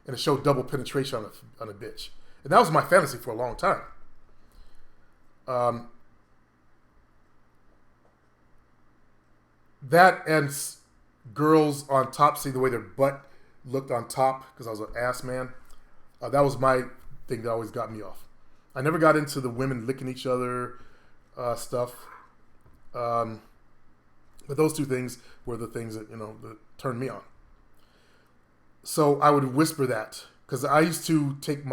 and it showed double penetration on a bitch. And that was my fantasy for a long time. That and girls on top, see the way their butt looked on top, because I was an ass man. That was my thing that always got me off. I never got into the women licking each other stuff. But those two things were the things that, that turned me on. So I would whisper that, because I used to take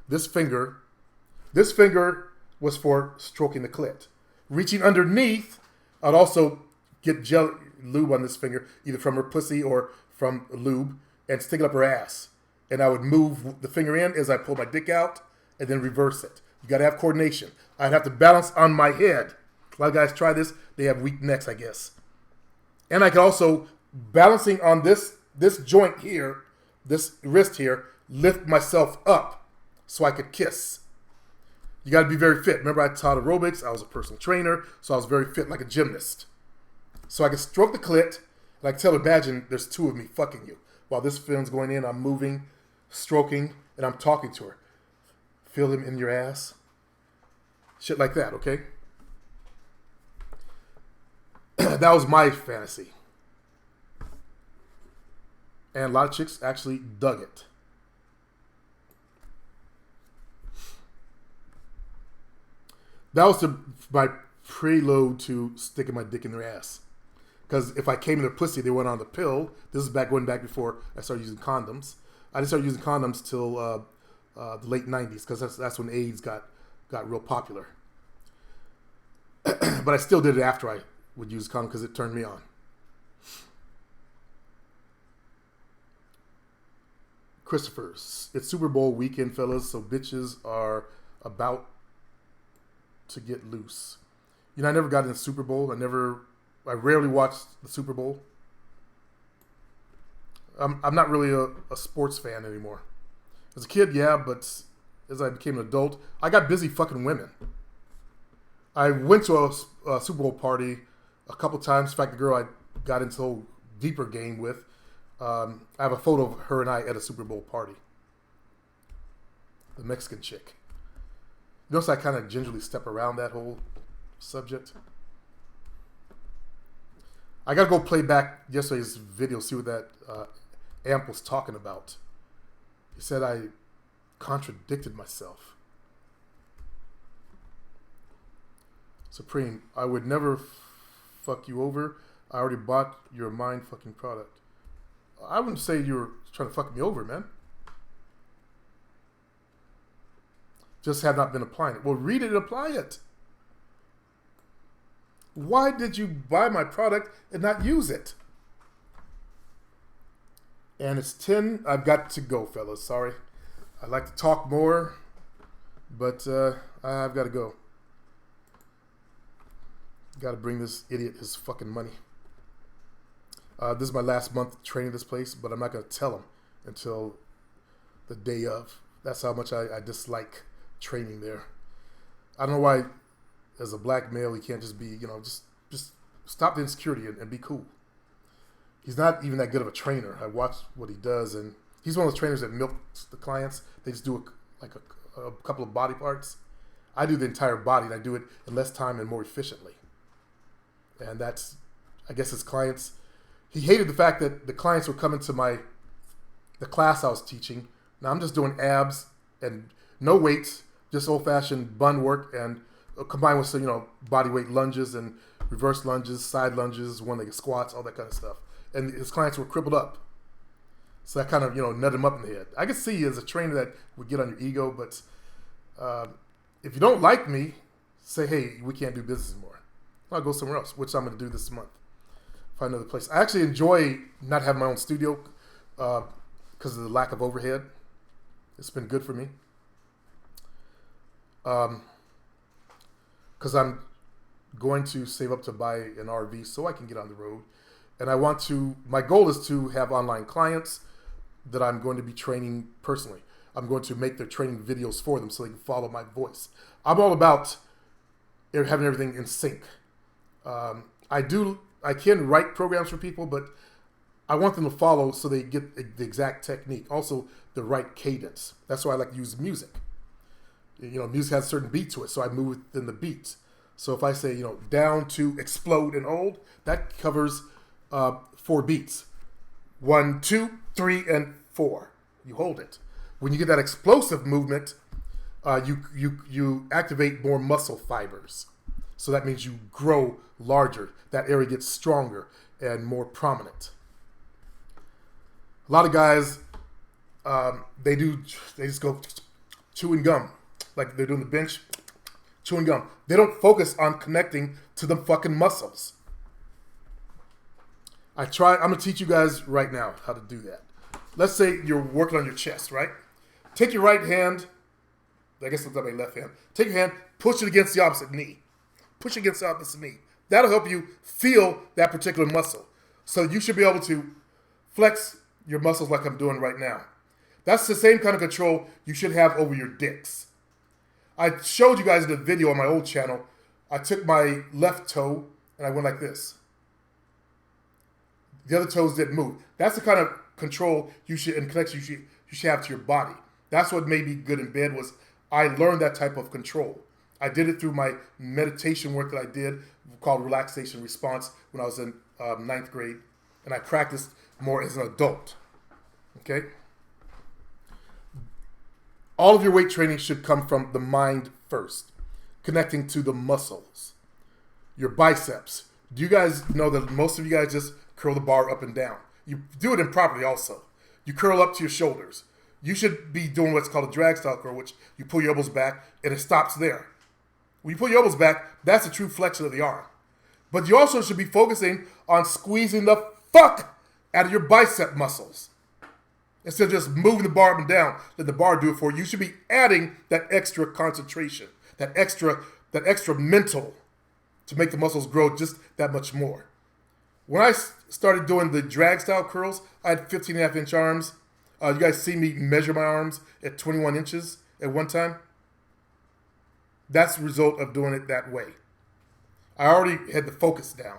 this finger was for stroking the clit. Reaching underneath, I'd also get lube on this finger, either from her pussy or from lube, and stick it up her ass. And I would move the finger in as I pull my dick out, and then reverse it. You got to have coordination. I'd have to balance on my head. A lot of guys try this. They have weak necks, I guess. And I could also, balancing on this joint here, this wrist here, lift myself up so I could kiss. You got to be very fit. Remember, I taught aerobics. I was a personal trainer, so I was very fit, like a gymnast. So I could stroke the clit, and I could tell her, imagine there's two of me fucking you. While this film's going in, I'm moving, stroking, and I'm talking to her. Feel him in your ass. Shit like that, okay? That was my fantasy. And a lot of chicks actually dug it. That was my prelude to sticking my dick in their ass. Because if I came in their pussy, they went on the pill. This is going back before I started using condoms. I didn't start using condoms till the late 90s, because that's when AIDS got real popular. But I still did it after I would use condom because it turned me on. Christopher's. It's Super Bowl weekend, fellas, so bitches are about to get loose. I never got in the Super Bowl. I rarely watched the Super Bowl. I'm not really a sports fan anymore. As a kid, yeah, but as I became an adult, I got busy fucking women. I went to a Super Bowl party a couple times. In fact, the girl I got into a deeper game with, I have a photo of her and I at a Super Bowl party. The Mexican chick. Notice I kind of gingerly step around that whole subject. I got to go play back yesterday's video, see what that amp was talking about. He said I contradicted myself. Supreme, I would never fuck you over. I already bought your mind fucking product. I wouldn't say you're trying to fuck me over, man. Just have not been applying it. Well, read it and apply it. Why did you buy my product and not use it? And it's 10. I've got to go, fellas. Sorry. I'd like to talk more, but I've got to go. Got to bring this idiot his fucking money. This is my last month training this place, but I'm not going to tell him until the day of. That's how much I dislike training there. I don't know why, as a black male, he can't just be, just stop the insecurity and be cool. He's not even that good of a trainer. I watched what he does, and he's one of those trainers that milks the clients. They just do a couple of body parts. I do the entire body, and I do it in less time and more efficiently. And that's, I guess, his clients. He hated the fact that the clients were coming to the class I was teaching. Now I'm just doing abs and no weights, just old-fashioned bun work, and combined with some, body weight lunges and reverse lunges, side lunges, one-legged squats, all that kind of stuff. And his clients were crippled up. So that kind of, nut him up in the head. I could see you as a trainer that would get on your ego, but If you don't like me, say, hey, we can't do business anymore. I'll go somewhere else, which I'm going to do this month. Find another place. I actually enjoy not having my own studio because of the lack of overhead. It's been good for me. Because I'm going to save up to buy an RV so I can get on the road. And my goal is to have online clients that I'm going to be training personally. I'm going to make their training videos for them so they can follow my voice. I'm all about having everything in sync. I can write programs for people, but I want them to follow so they get the exact technique. Also, the right cadence. That's why I like to use music. Music has a certain beat to it, so I move within the beats. So if I say, down to explode and hold, that covers 4 beats. 1, 2, 3, and 4. You hold it. When you get that explosive movement, you activate more muscle fibers. So that means you grow larger. That area gets stronger and more prominent. A lot of guys, they just go chewing gum. Like they're doing the bench, chewing gum. They don't focus on connecting to the fucking muscles. I'm going to teach you guys right now how to do that. Let's say you're working on your chest, right? Take your right hand, I guess it's not my left hand. Take your hand, push it against the opposite knee. Push it against the opposite knee. That'll help you feel that particular muscle. So you should be able to flex your muscles like I'm doing right now. That's the same kind of control you should have over your dicks. I showed you guys in the video on my old channel. I took my left toe and I went like this. The other toes didn't move. That's the kind of control and connection you should have to your body. That's what made me good in bed was I learned that type of control. I did it through my meditation work that I did called Relaxation Response when I was in 9th grade. And I practiced more as an adult. Okay? All of your weight training should come from the mind first, connecting to the muscles. Your biceps. Do you guys know that most of you guys just curl the bar up and down? You do it improperly also. You curl up to your shoulders. You should be doing what's called a drag style curl, which you pull your elbows back and it stops there. When you pull your elbows back, that's a true flexion of the arm. But you also should be focusing on squeezing the fuck out of your bicep muscles. Instead of just moving the bar up and down, let the bar do it for you. You should be adding that extra concentration, that extra mental to make the muscles grow just that much more. When I started doing the drag style curls, I had 15.5-inch arms. You guys see me measure my arms at 21 inches at one time. That's the result of doing it that way. I already had the focus down.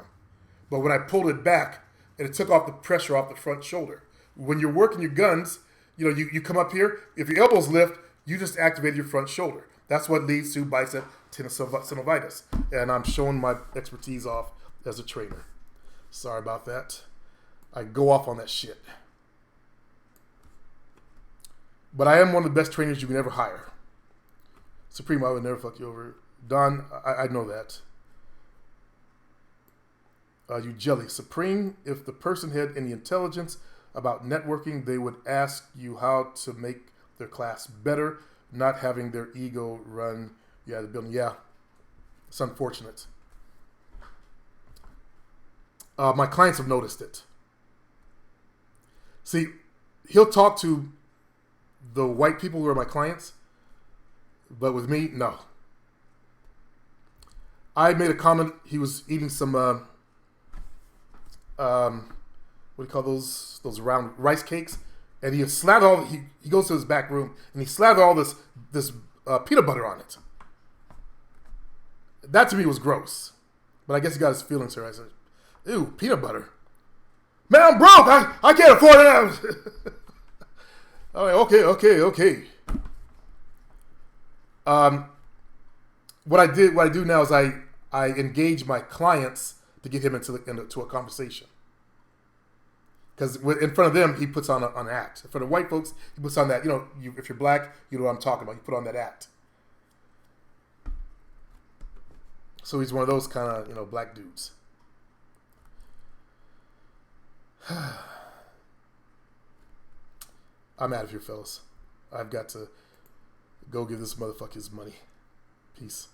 But when I pulled it back, and it took off the pressure off the front shoulder. When you're working your guns, you come up here. If your elbows lift, you just activate your front shoulder. That's what leads to bicep tenosynovitis. And I'm showing my expertise off as a trainer. Sorry about that. I go off on that shit. But I am one of the best trainers you can ever hire. Supreme, I would never fuck you over. Don, I know that. You jelly. Supreme, if the person had any intelligence about networking, they would ask you how to make their class better, not having their ego run the building. Yeah, it's unfortunate. My clients have noticed it. See, he'll talk to the white people who are my clients, but with me, no. I made a comment. He was eating some, what do you call those round rice cakes? And he slathered he goes to his back room and he slathered all this peanut butter on it. That to me was gross. But I guess he got his feelings hurt. I said, ew, peanut butter. Man, I'm broke. I can't afford it. I'm like, okay. What I do now is I engage my clients to get him into a conversation. Because in front of them, he puts on an act. In front of white folks, he puts on that, if you're black, you know what I'm talking about. You put on that act. So he's one of those kind of, black dudes. I'm out of here, fellas. I've got to go give this motherfucker his money. Peace.